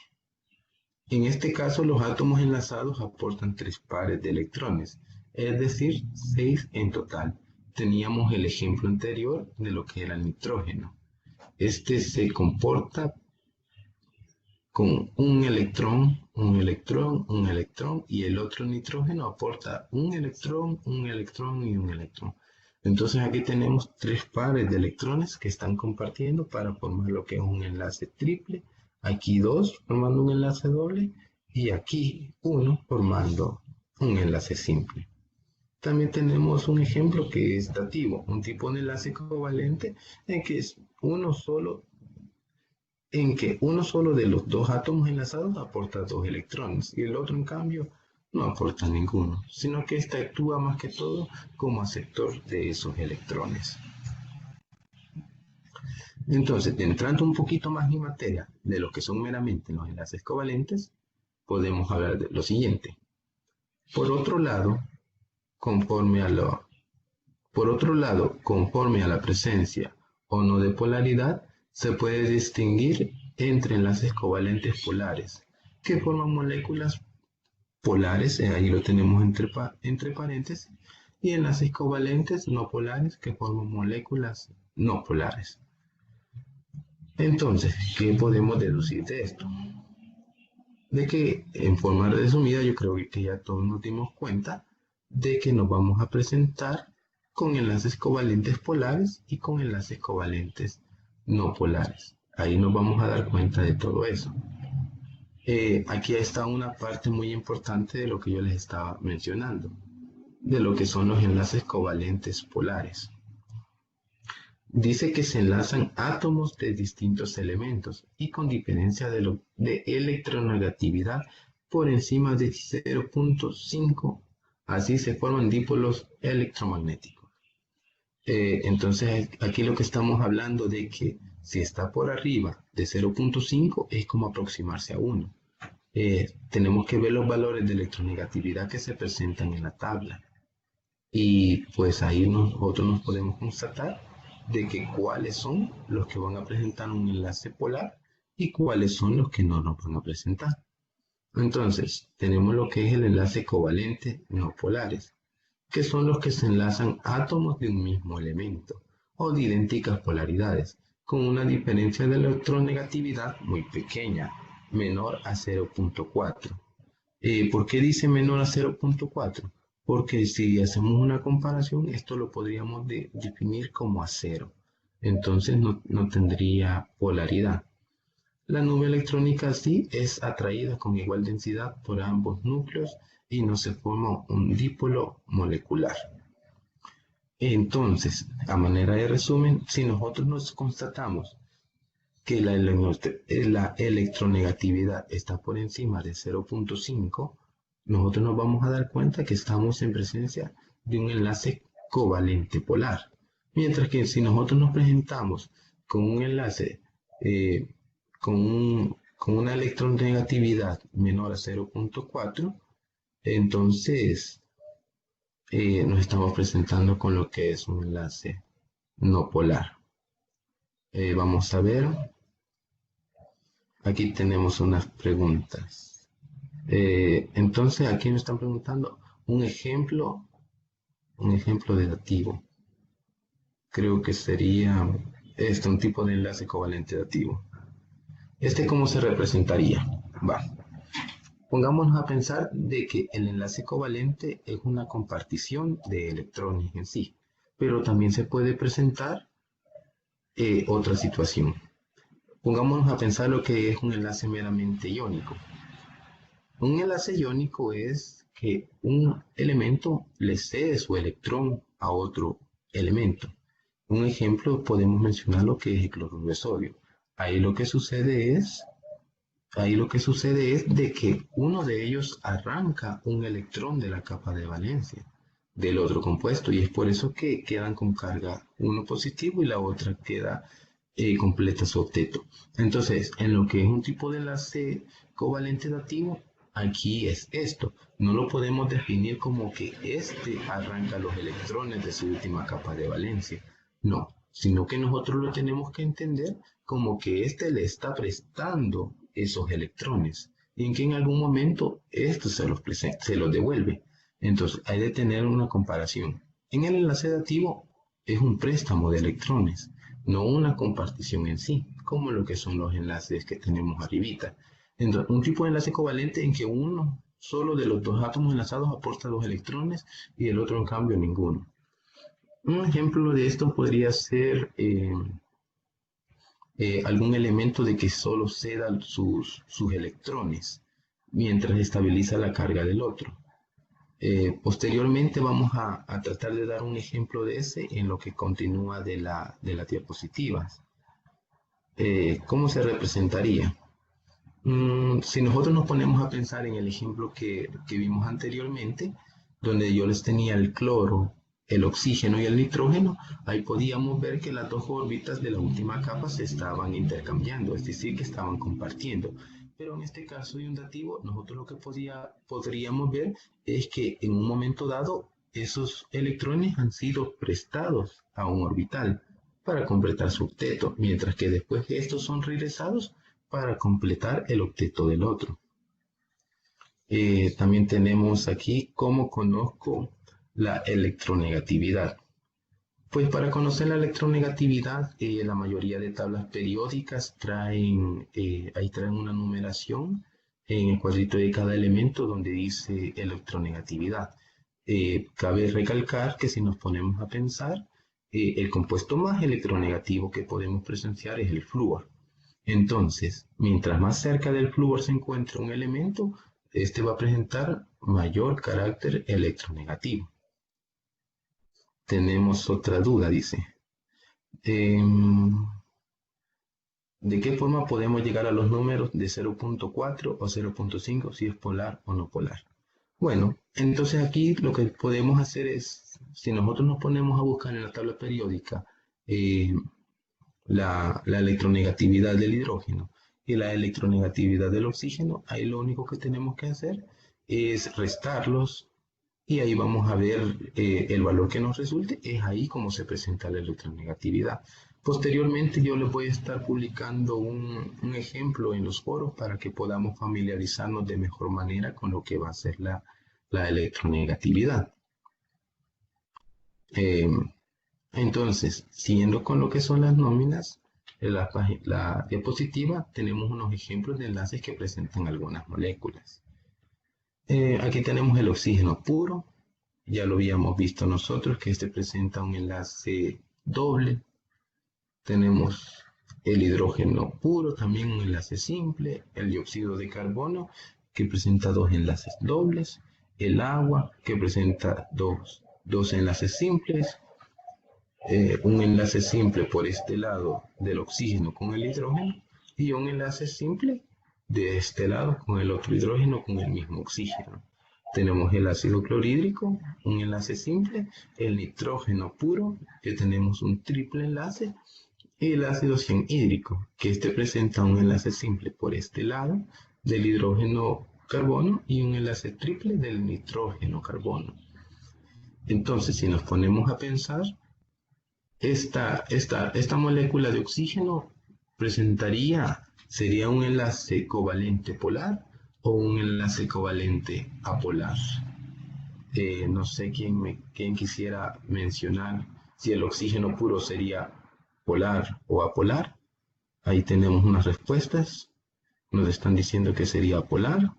En este caso, los átomos enlazados aportan 3 pares de electrones, es decir, 6 en total. Teníamos el ejemplo anterior de lo que era el nitrógeno. Este se comporta con un electrón, un electrón, un electrón, y el otro nitrógeno aporta un electrón y un electrón. Entonces aquí tenemos 3 pares de electrones que están compartiendo para formar lo que es un enlace triple. Aquí 2 formando un enlace doble y aquí 1 formando un enlace simple. También tenemos un ejemplo que es dativo, un tipo de enlace covalente en que uno solo de los 2 átomos enlazados aporta 2 electrones y el otro en cambio no aporta ninguno, sino que éste actúa más que todo como aceptor de esos electrones. Entonces, entrando un poquito más en materia de lo que son meramente los enlaces covalentes, podemos hablar de lo siguiente. Por otro lado, conforme a la presencia o no de polaridad, se puede distinguir entre enlaces covalentes polares, que forman moléculas polares, ahí lo tenemos entre paréntesis, y enlaces covalentes no polares, que forman moléculas no polares. Entonces, ¿qué podemos deducir de esto? De que en forma resumida yo creo que ya todos nos dimos cuenta de que nos vamos a presentar con enlaces covalentes polares y con enlaces covalentes no polares. Ahí nos vamos a dar cuenta de todo eso. Aquí está una parte muy importante de lo que yo les estaba mencionando, de lo que son los enlaces covalentes polares. Dice que se enlazan átomos de distintos elementos y con diferencia de electronegatividad por encima de 0.5, así se forman dipolos electromagnéticos. Entonces aquí lo que estamos hablando de que si está por arriba de 0.5 es como aproximarse a 1. Tenemos que ver los valores de electronegatividad que se presentan en la tabla y pues ahí nosotros nos podemos constatar de que cuáles son los que van a presentar un enlace polar y cuáles son los que no nos van a presentar. Entonces, tenemos lo que es el enlace covalente no polares, que son los que se enlazan átomos de un mismo elemento o de idénticas polaridades, con una diferencia de electronegatividad muy pequeña, menor a 0.4. ¿Por qué dice menor a 0.4? Porque si hacemos una comparación, esto lo podríamos definir como a cero. Entonces no tendría polaridad. La nube electrónica sí es atraída con igual densidad por ambos núcleos y no se forma un dipolo molecular. Entonces, a manera de resumen, si nosotros nos constatamos que la electronegatividad está por encima de 0.5, nosotros nos vamos a dar cuenta que estamos en presencia de un enlace covalente polar. Mientras que si nosotros nos presentamos con un enlace con una electronegatividad menor a 0.4, entonces nos estamos presentando con lo que es un enlace no polar. Vamos a ver. Aquí tenemos unas preguntas. Entonces aquí me están preguntando un ejemplo de dativo. Creo que sería un tipo de enlace covalente dativo. ¿Cómo se representaría? Va. Pongámonos a pensar de que el enlace covalente es una compartición de electrones en sí, pero también se puede presentar otra situación. Pongámonos a pensar lo que es un enlace meramente iónico. Un enlace iónico es que un elemento le cede su electrón a otro elemento. Un ejemplo podemos mencionar lo que es el cloruro de sodio. Ahí lo que sucede es de que uno de ellos arranca un electrón de la capa de valencia del otro compuesto y es por eso que quedan con carga uno positivo y la otra queda completa su octeto. Entonces, en lo que es un tipo de enlace covalente dativo, aquí es esto. No lo podemos definir como que arranca los electrones de su última capa de valencia. No, sino que nosotros lo tenemos que entender como que le está prestando esos electrones y en que en algún momento se los devuelve. Entonces hay de tener una comparación. En el enlace dativo es un préstamo de electrones, no una compartición en sí, como lo que son los enlaces que tenemos arribita. Entonces, un tipo de enlace covalente en que uno solo de los dos átomos enlazados aporta dos electrones y el otro en cambio ninguno. Un ejemplo de esto podría ser algún elemento de que solo ceda sus electrones mientras estabiliza la carga del otro. Posteriormente vamos a tratar de dar un ejemplo de ese en lo que continúa de la diapositiva. ¿Cómo se representaría? Si nosotros nos ponemos a pensar en el ejemplo que vimos anteriormente, donde yo les tenía el cloro, el oxígeno y el nitrógeno, ahí podíamos ver que las dos órbitas de la última capa se estaban intercambiando, es decir, que estaban compartiendo. Pero en este caso de un dativo, nosotros lo que podríamos ver es que en un momento dado, esos electrones han sido prestados a un orbital para completar su octeto, mientras que después estos son regresados para completar el octeto del otro. También tenemos aquí cómo conozco la electronegatividad. Pues para conocer la electronegatividad, la mayoría de tablas periódicas traen una numeración en el cuadrito de cada elemento donde dice electronegatividad. Cabe recalcar que si nos ponemos a pensar, el compuesto más electronegativo que podemos presenciar es el flúor. Entonces, mientras más cerca del flúor se encuentre un elemento, este va a presentar mayor carácter electronegativo. Tenemos otra duda, dice. ¿De qué forma podemos llegar a los números de 0.4 o 0.5 si es polar o no polar? Bueno, entonces aquí lo que podemos hacer es, si nosotros nos ponemos a buscar en la tabla periódica la electronegatividad del hidrógeno y la electronegatividad del oxígeno, ahí lo único que tenemos que hacer es restarlos y ahí vamos a ver el valor que nos resulte, es ahí como se presenta la electronegatividad. Posteriormente yo les voy a estar publicando un ejemplo en los foros para que podamos familiarizarnos de mejor manera con lo que va a ser la electronegatividad. Entonces, siguiendo con lo que son las nóminas, en la diapositiva tenemos unos ejemplos de enlaces que presentan algunas moléculas. Aquí tenemos el oxígeno puro, ya lo habíamos visto nosotros que este presenta un enlace doble. Tenemos el hidrógeno puro, también un enlace simple, el dióxido de carbono que presenta dos enlaces dobles, el agua que presenta dos enlaces simples, un enlace simple por este lado del oxígeno con el hidrógeno y un enlace simple de este lado con el otro hidrógeno con el mismo oxígeno. Tenemos el ácido clorhídrico, un enlace simple, el nitrógeno puro, que tenemos un triple enlace, y el ácido cianhídrico, que este presenta un enlace simple por este lado del hidrógeno carbono y un enlace triple del nitrógeno carbono. Entonces, si nos ponemos a pensar, esta molécula de oxígeno sería un enlace covalente polar o un enlace covalente apolar. No sé quién quisiera mencionar si el oxígeno puro sería polar o apolar. Ahí tenemos unas respuestas. Nos están diciendo que sería polar.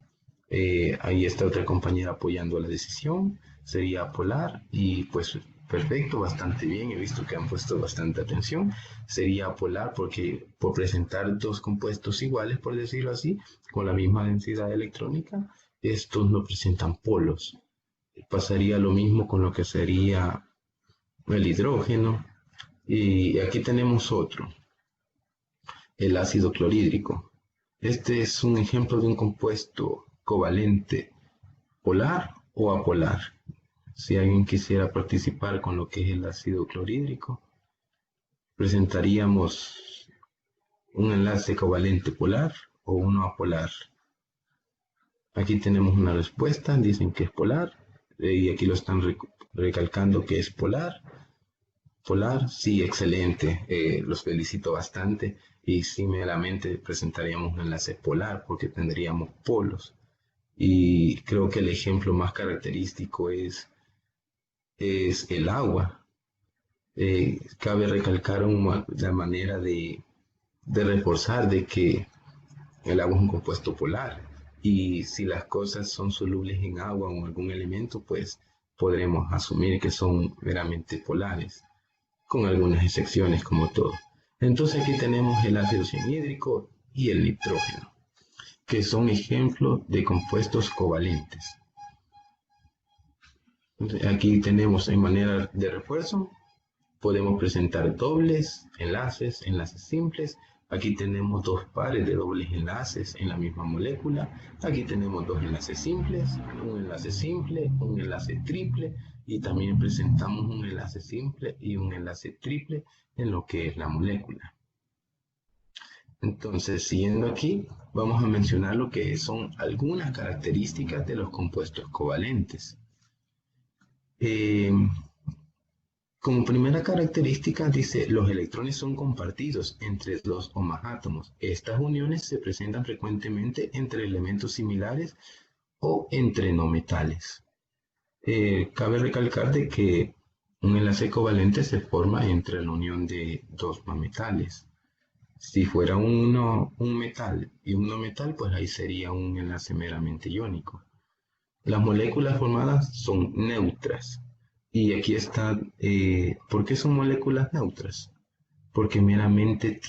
Ahí está otra compañera apoyando la decisión. Sería polar y pues perfecto, bastante bien. He visto que han puesto bastante atención. Sería polar porque por presentar dos compuestos iguales, por decirlo así, con la misma densidad electrónica, estos no presentan polos. Pasaría lo mismo con lo que sería el hidrógeno. Y aquí tenemos otro, el ácido clorhídrico. Este es un ejemplo de un compuesto covalente polar o apolar. Si alguien quisiera participar con lo que es el ácido clorhídrico, presentaríamos un enlace covalente polar o uno apolar. Aquí tenemos una respuesta, dicen que es polar, y aquí lo están recalcando que es polar. Polar, sí, excelente, los felicito bastante y sí, meramente presentaríamos un enlace polar porque tendríamos polos. Y creo que el ejemplo más característico es el agua. Cabe recalcar la manera de reforzar de que el agua es un compuesto polar y si las cosas son solubles en agua o en algún elemento, pues podremos asumir que son meramente polares, con algunas excepciones como todo. Entonces aquí tenemos el ácido cianhídrico y el nitrógeno, que son ejemplos de compuestos covalentes. Aquí tenemos en manera de refuerzo, podemos presentar dobles enlaces, enlaces simples. Aquí tenemos dos pares de dobles enlaces en la misma molécula. Aquí tenemos dos enlaces simples, un enlace simple, un enlace triple y también presentamos un enlace simple y un enlace triple en lo que es la molécula. Entonces, siguiendo aquí, vamos a mencionar lo que son algunas características de los compuestos covalentes. Eh, Como primera característica dice, los electrones son compartidos entre dos o más átomos. Estas uniones se presentan frecuentemente entre elementos similares o entre no metales. Cabe recalcar de que un enlace covalente se forma entre la unión de dos no metales. Si fuera un metal y un no metal, pues ahí sería un enlace meramente iónico. Las moléculas formadas son neutras. Y aquí está, ¿por qué son moléculas neutras? Porque meramente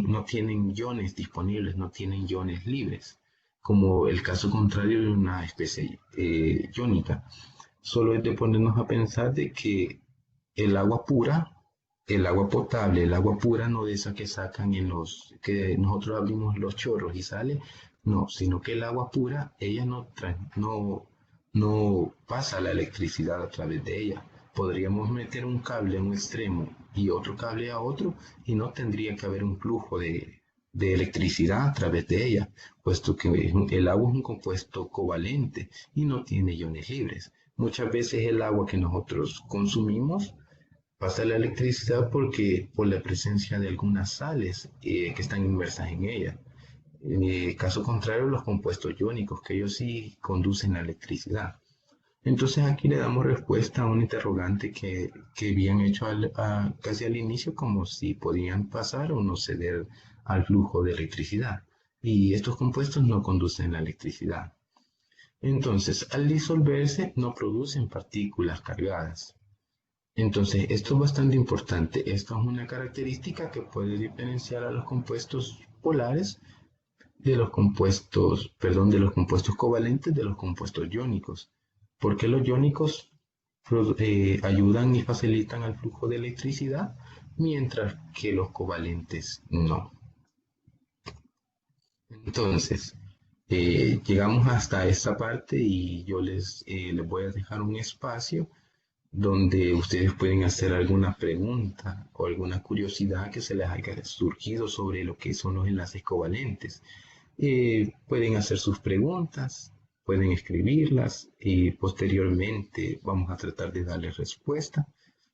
no tienen iones disponibles, no tienen iones libres, como el caso contrario de una especie iónica. Solo es de ponernos a pensar de que el agua pura, el agua potable, el agua pura, no de esa que sacan que nosotros abrimos los chorros y sale, no, sino que el agua pura, ella no pasa la electricidad a través de ella. Podríamos meter un cable a un extremo y otro cable a otro y no tendría que haber un flujo de electricidad a través de ella, puesto que el agua es un compuesto covalente y no tiene iones libres. Muchas veces el agua que nosotros consumimos pasa la electricidad porque por la presencia de algunas sales que están inmersas en ella. En el caso contrario, los compuestos iónicos, que ellos sí conducen la electricidad. Entonces aquí le damos respuesta a un interrogante que habían hecho casi al inicio, como si podían pasar o no ceder al flujo de electricidad. Y estos compuestos no conducen la electricidad. Entonces, al disolverse, no producen partículas cargadas. Entonces, esto es bastante importante. Esto es una característica que puede diferenciar a los compuestos polares de los compuestos, perdón, de los compuestos covalentes de los compuestos iónicos. Porque los iónicos ayudan y facilitan el flujo de electricidad, mientras que los covalentes no. Entonces, llegamos hasta esta parte y yo les voy a dejar un espacio donde ustedes pueden hacer alguna pregunta o alguna curiosidad que se les haya surgido sobre lo que son los enlaces covalentes. Pueden hacer sus preguntas, pueden escribirlas y posteriormente vamos a tratar de darles respuesta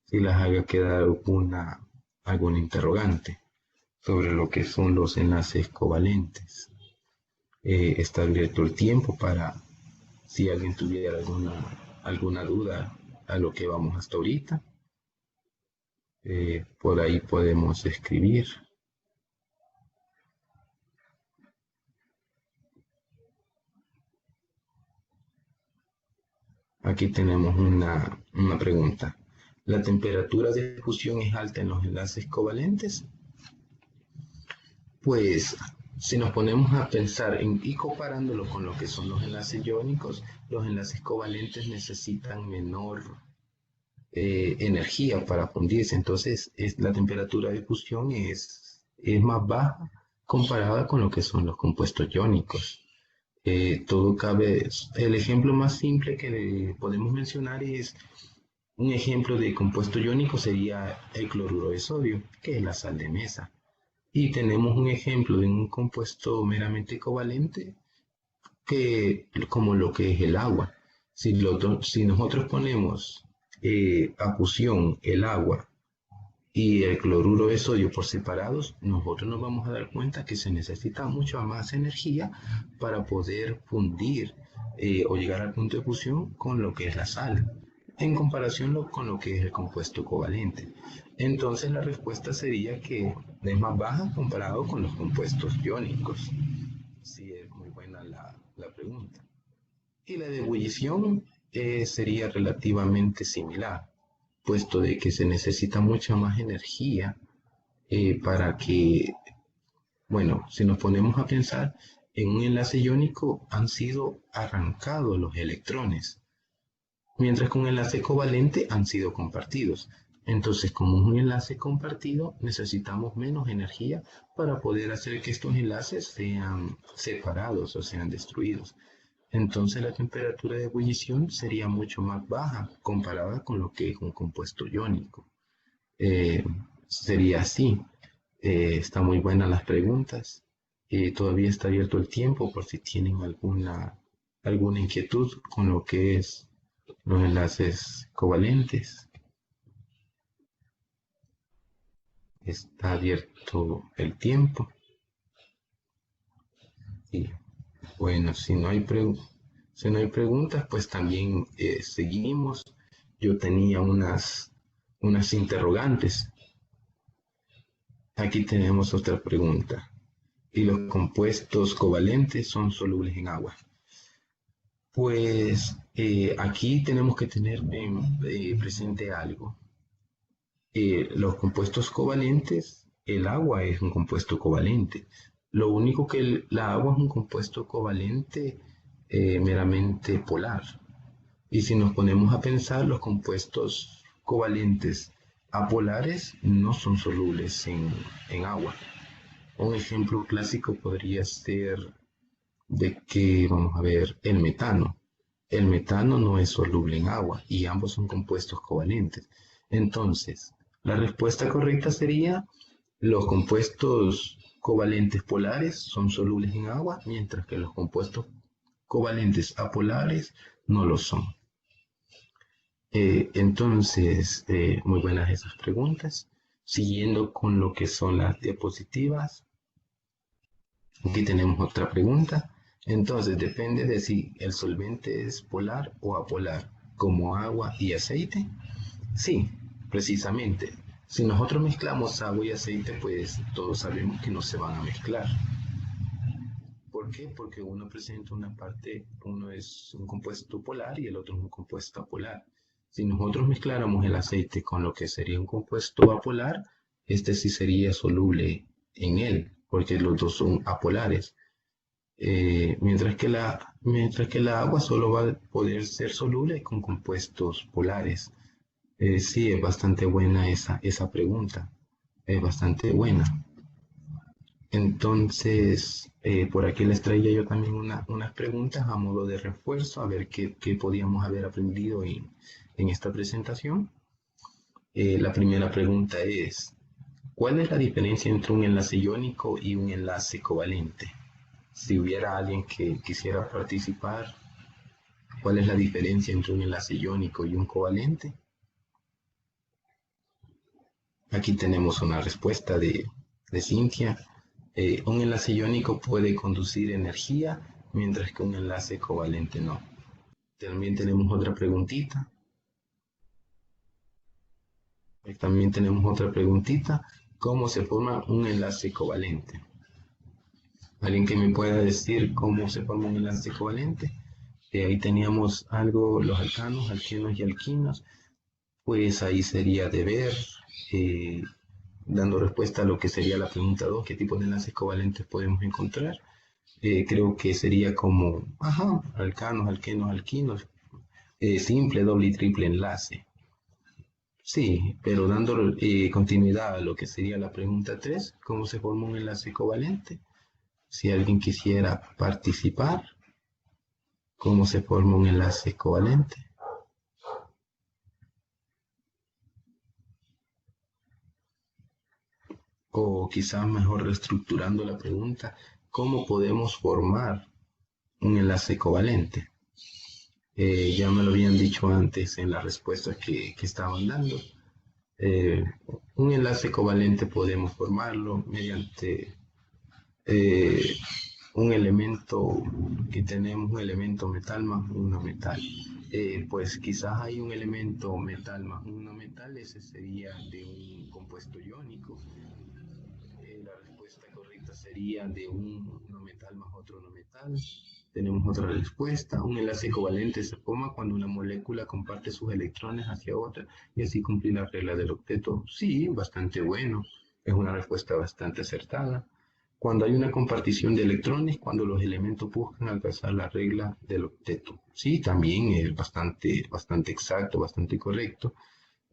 si les haya quedado alguna interrogante sobre lo que son los enlaces covalentes. Está abierto el tiempo para si alguien tuviera alguna duda a lo que vamos hasta ahorita. Por ahí podemos escribir. Aquí tenemos una pregunta. ¿La temperatura de fusión es alta en los enlaces covalentes? Pues si nos ponemos a pensar y comparándolo con lo que son los enlaces iónicos, los enlaces covalentes necesitan menor energía para fundirse. Entonces, la temperatura de fusión es más baja comparada con lo que son los compuestos iónicos. Todo cabe, el ejemplo más simple que podemos mencionar es un ejemplo de compuesto iónico sería el cloruro de sodio, que es la sal de mesa. Y tenemos un ejemplo de un compuesto meramente covalente, como lo que es el agua. Si nosotros ponemos a fusión el agua y el cloruro de sodio por separados, nosotros nos vamos a dar cuenta que se necesita mucha más energía para poder fundir o llegar al punto de fusión con lo que es la sal, en comparación con lo que es el compuesto covalente. Entonces la respuesta sería que es más baja comparado con los compuestos iónicos. Sí, es muy buena la pregunta. Y la de ebullición sería relativamente similar, puesto de que se necesita mucha más energía para que, bueno, si nos ponemos a pensar, en un enlace iónico han sido arrancados los electrones, mientras que un enlace covalente han sido compartidos. Entonces, como es un enlace compartido, necesitamos menos energía para poder hacer que estos enlaces sean separados o sean destruidos. Entonces la temperatura de ebullición sería mucho más baja comparada con lo que es un compuesto iónico. Sería así. Está muy buenas las preguntas. Todavía está abierto el tiempo por si tienen alguna inquietud con lo que es los enlaces covalentes. Está abierto el tiempo. Y bueno, si no hay preguntas, pues también seguimos. Yo tenía unas interrogantes. Aquí tenemos otra pregunta. ¿Y los compuestos covalentes son solubles en agua? Pues aquí tenemos que tener presente algo. Los compuestos covalentes, el agua es un compuesto covalente. Lo único que la agua es un compuesto covalente meramente polar. Y si nos ponemos a pensar, los compuestos covalentes apolares no son solubles en agua. Un ejemplo clásico podría ser de que, vamos a ver, el metano. El metano no es soluble en agua y ambos son compuestos covalentes. Entonces, la respuesta correcta sería los compuestos covalentes polares son solubles en agua, mientras que los compuestos covalentes apolares no lo son. Entonces, muy buenas esas preguntas. Siguiendo con lo que son las diapositivas, aquí tenemos otra pregunta. Entonces, depende de si el solvente es polar o apolar, como agua y aceite. Sí, precisamente. Si nosotros mezclamos agua y aceite, pues todos sabemos que no se van a mezclar. ¿Por qué? Porque uno presenta uno es un compuesto polar y el otro es un compuesto apolar. Si nosotros mezcláramos el aceite con lo que sería un compuesto apolar, este sí sería soluble en él, porque los dos son apolares. Mientras que la agua solo va a poder ser soluble con compuestos polares. Sí, es bastante buena esa pregunta. Es bastante buena. Entonces, por aquí les traía yo también unas preguntas a modo de refuerzo, a ver qué podíamos haber aprendido en esta presentación. La primera pregunta es, ¿cuál es la diferencia entre un enlace iónico y un enlace covalente? Si hubiera alguien que quisiera participar, ¿cuál es la diferencia entre un enlace iónico y un covalente? Aquí tenemos una respuesta de Cintia. Un enlace iónico puede conducir energía, mientras que un enlace covalente no. También tenemos otra preguntita. ¿Cómo se forma un enlace covalente? ¿Alguien que me pueda decir cómo se forma un enlace covalente? Ahí teníamos algo, los alcanos, alquenos y alquinos. Pues ahí sería de ver, eh, dando respuesta a lo que sería la pregunta 2, ¿qué tipo de enlaces covalentes podemos encontrar? Creo que sería como, alcanos, alquenos, alquinos, simple, doble y triple enlace. Sí, pero dando continuidad a lo que sería la pregunta 3, ¿cómo se forma un enlace covalente? Si alguien quisiera participar, ¿cómo se forma un enlace covalente? O quizás mejor reestructurando la pregunta, ¿cómo podemos formar un enlace covalente? Ya me lo habían dicho antes en las respuestas que estaban dando. Eh, un enlace covalente podemos formarlo mediante eh, un elemento que tenemos, un elemento metal más un no metal. Pues quizás hay un elemento metal más un no metal, ese sería de un compuesto iónico. La respuesta correcta sería de un no metal más otro no metal. Tenemos otra respuesta. Un enlace covalente se forma cuando una molécula comparte sus electrones hacia otra y así cumplir la regla del octeto. Sí, bastante bueno. Es una respuesta bastante acertada. Cuando hay una compartición de electrones, cuando los elementos buscan alcanzar la regla del octeto. Sí, también es bastante exacto, bastante correcto.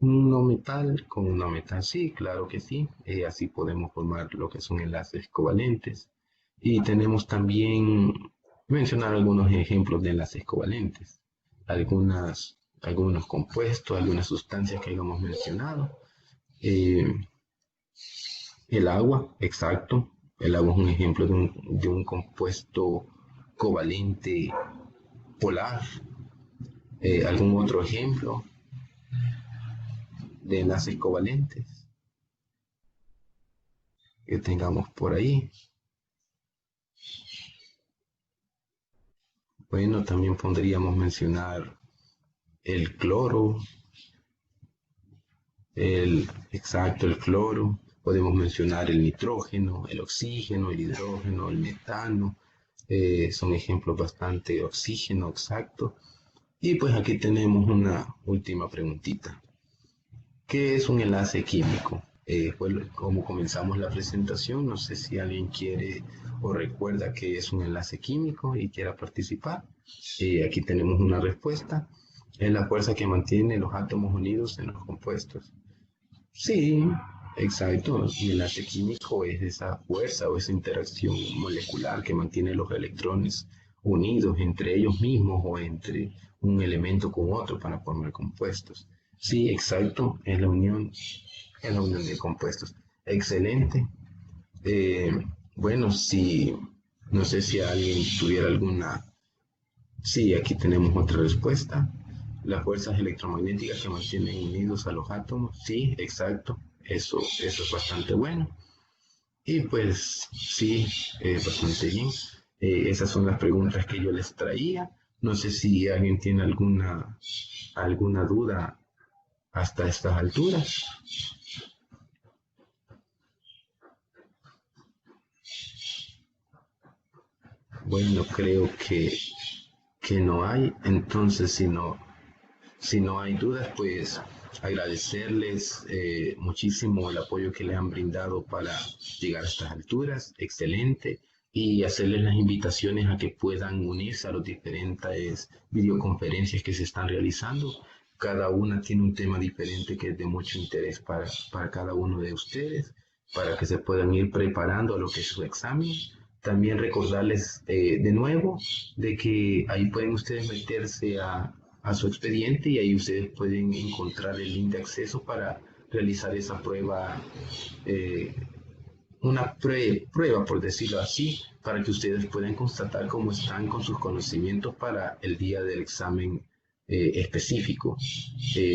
Un no metal con un no metal, sí, claro que sí. Así podemos formar lo que son enlaces covalentes. Y tenemos también mencionar algunos ejemplos de enlaces covalentes. Algunos compuestos, algunas sustancias que hayamos mencionado. Eh, el agua, exacto. El agua es un ejemplo de un compuesto covalente polar. ¿Algún otro ejemplo de enlaces covalentes que tengamos por ahí? Bueno, también podríamos mencionar el cloro, el cloro. Podemos mencionar el nitrógeno, el oxígeno, el hidrógeno, el metano. Son ejemplos bastante oxígeno, exacto. Y pues aquí tenemos una última preguntita. ¿Qué es un enlace químico? Como comenzamos la presentación, no sé si alguien quiere o recuerda qué es un enlace químico y quiera participar. Aquí tenemos una respuesta. Es la fuerza que mantiene los átomos unidos en los compuestos. Sí, exacto. El enlace químico es esa fuerza o esa interacción molecular que mantiene los electrones unidos entre ellos mismos o entre un elemento con otro para formar compuestos. Sí, exacto. Es la unión de compuestos. Excelente. Eh, bueno, si no sé si alguien tuviera alguna. Sí, aquí tenemos otra respuesta. Las fuerzas electromagnéticas que mantienen unidos a los átomos. Sí, exacto. Eso es bastante bueno. Y pues sí, bastante bien. Esas son las preguntas que yo les traía. No sé si alguien tiene alguna duda hasta estas alturas. Bueno, creo que no hay. Entonces, si no hay dudas, pues agradecerles muchísimo el apoyo que le han brindado para llegar a estas alturas. Excelente. Y hacerles las invitaciones a que puedan unirse a las diferentes videoconferencias que se están realizando. Cada una tiene un tema diferente que es de mucho interés para cada uno de ustedes, para que se puedan ir preparando a lo que es su examen. También recordarles de nuevo de que ahí pueden ustedes meterse a su expediente y ahí ustedes pueden encontrar el link de acceso para realizar esa prueba, una prueba, por decirlo así, para que ustedes puedan constatar cómo están con sus conocimientos para el día del examen específico.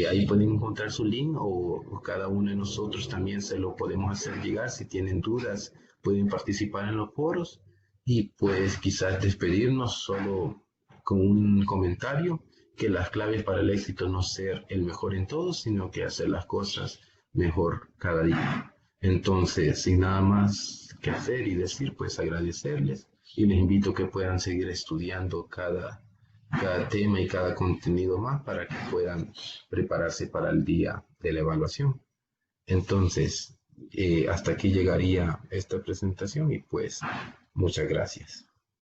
Ahí pueden encontrar su link o cada uno de nosotros también se lo podemos hacer llegar. Si tienen dudas, pueden participar en los foros y pues quizás despedirnos solo con un comentario que las claves para el éxito no ser el mejor en todo, sino que hacer las cosas mejor cada día. Entonces, sin nada más que hacer y decir, pues agradecerles y les invito a que puedan seguir estudiando cada tema y cada contenido más para que puedan prepararse para el día de la evaluación. Entonces, hasta aquí llegaría esta presentación y pues muchas gracias.